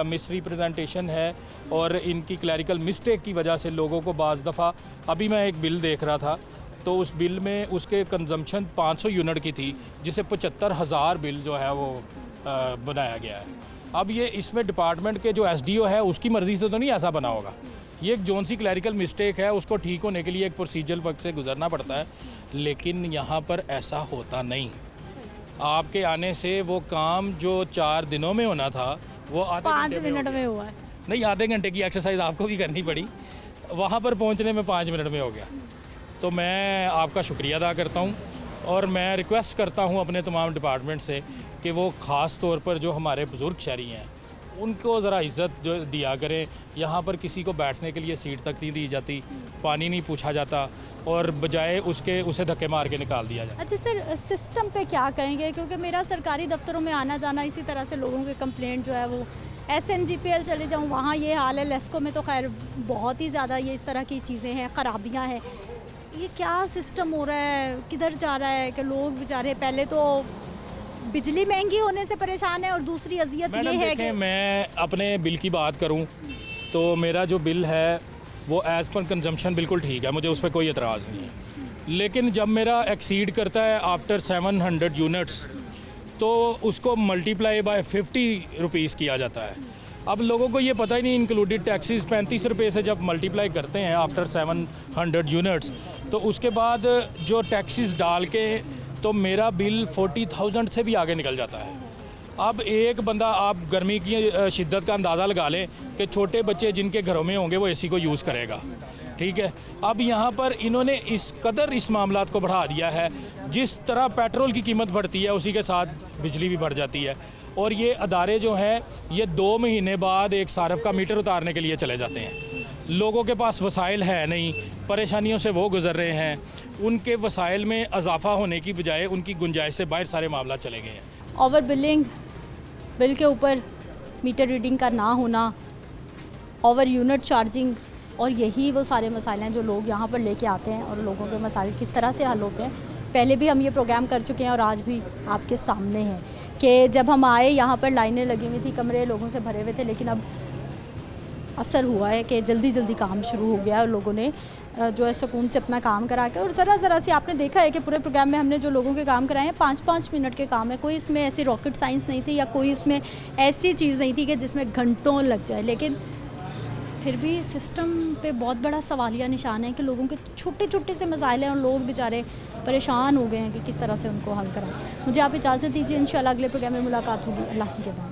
मिस रिप्रेजेंटेशन है और इनकी क्लैरिकल मिस्टेक की वजह से लोगों को बाज़ दफ़ा, अभी मैं एक बिल देख रहा था तो उस बिल में उसके कंजम्पशन 500 यूनिट की थी, जिसे 75,000 बिल जो है वो बनाया गया है। अब ये इसमें डिपार्टमेंट के जो SDO है उसकी मर्ज़ी से तो नहीं ऐसा बना होगा। ये एक जोन सी क्लैरिकल मिस्टेक है, उसको ठीक होने के लिए एक प्रोसीजर वक्त से गुजरना पड़ता है, लेकिन यहाँ पर ऐसा होता नहीं। आपके आने से वो काम जो 4 दिनों में होना था वो 5 मिनट में हुआ है। नहीं, आधे घंटे की एक्सरसाइज आपको भी करनी पड़ी, वहाँ पर पहुँचने में 5 मिनट में हो गया। तो मैं आपका शुक्रिया अदा करता हूँ और मैं रिक्वेस्ट करता हूँ अपने तमाम डिपार्टमेंट से कि वो ख़ास तौर पर जो हमारे बुज़ुर्ग शहरी हैं उनको ज़रा इज़्ज़त जो दिया करें। यहाँ पर किसी को बैठने के लिए सीट तक नहीं दी जाती, पानी नहीं पूछा जाता और बजाय उसके उसे धक्के मार के निकाल दिया जाता। अच्छा सर, सिस्टम पे क्या कहेंगे? क्योंकि मेरा सरकारी दफ्तरों में आना जाना इसी तरह से लोगों के कंप्लेंट जो है वो SNGPL चले जाऊँ वहाँ ये हाल है, लेस्को में तो खैर बहुत ही ज़्यादा ये इस तरह की चीज़ें हैं, ख़राबियाँ हैं। ये क्या सिस्टम हो रहा है, किधर जा रहा है कि लोग बेचारे पहले तो बिजली महंगी होने से परेशान है और दूसरी अजियत ये है कि मैं अपने बिल की बात करूं तो मेरा जो बिल है वो एज़ पर कंजम्पशन बिल्कुल ठीक है, मुझे उस पर कोई एतराज़ नहीं है। लेकिन जब मेरा एक्सीड करता है आफ्टर 700 यूनिट्स तो उसको मल्टीप्लाई बाय 50 रुपीज़ किया जाता है। अब लोगों को ये पता ही नहीं, इंक्लूडेड टैक्सेस 35 रुपये से जब मल्टीप्लाई करते हैं आफ्टर 700 यूनिट्स तो उसके बाद जो टैक्सेस डाल के तो मेरा बिल 40,000 से भी आगे निकल जाता है। अब एक बंदा, आप गर्मी की शिद्दत का अंदाज़ा लगा लें कि छोटे बच्चे जिनके घरों में होंगे वो AC को यूज़ करेगा, ठीक है। अब यहाँ पर इन्होंने इस कदर इस मामलात को बढ़ा दिया है, जिस तरह पेट्रोल की कीमत बढ़ती है उसी के साथ बिजली भी बढ़ जाती है। और ये अदारे जो हैं ये 2 महीने बाद एक सारफ का मीटर उतारने के लिए चले जाते हैं। लोगों के पास वसाइल है नहीं, परेशानियों से वो गुजर रहे हैं, उनके वसाइल में इजाफा होने की बजाय उनकी गुंजाइश से बाहर सारे मामला चले गए हैं। ओवर बिलिंग, बिल के ऊपर मीटर रीडिंग का ना होना, ओवर यूनिट चार्जिंग, और यही वो सारे मसाइल हैं जो लोग यहाँ पर लेके आते हैं और लोगों के मसाइल किस तरह से हल होते हैं। पहले भी हम ये प्रोग्राम कर चुके हैं और आज भी आपके सामने हैं कि जब हम आए यहाँ पर लाइनें लगी हुई थी, कमरे लोगों से भरे हुए थे, लेकिन अब असर हुआ है कि जल्दी काम शुरू हो गया और लोगों ने जो है सुकून से अपना काम करा के, और ज़रा से आपने देखा है कि पूरे प्रोग्राम में हमने जो लोगों के काम कराए हैं 5-5 मिनट के काम है। कोई इसमें ऐसी रॉकेट साइंस नहीं थी या कोई इसमें ऐसी चीज़ नहीं थी कि जिसमें घंटों लग जाए, लेकिन फिर भी सिस्टम पे बहुत बड़ा सवालिया निशान है कि लोगों के छोटे छोटे से मसाइल हैं और लोग बेचारे परेशान हो गए हैं कि किस तरह से उनको हल कराएं। मुझे आप इजाज़त दीजिए, इंशाल्लाह अगले प्रोग्राम में मुलाकात होगी। अल्लाह के बाद।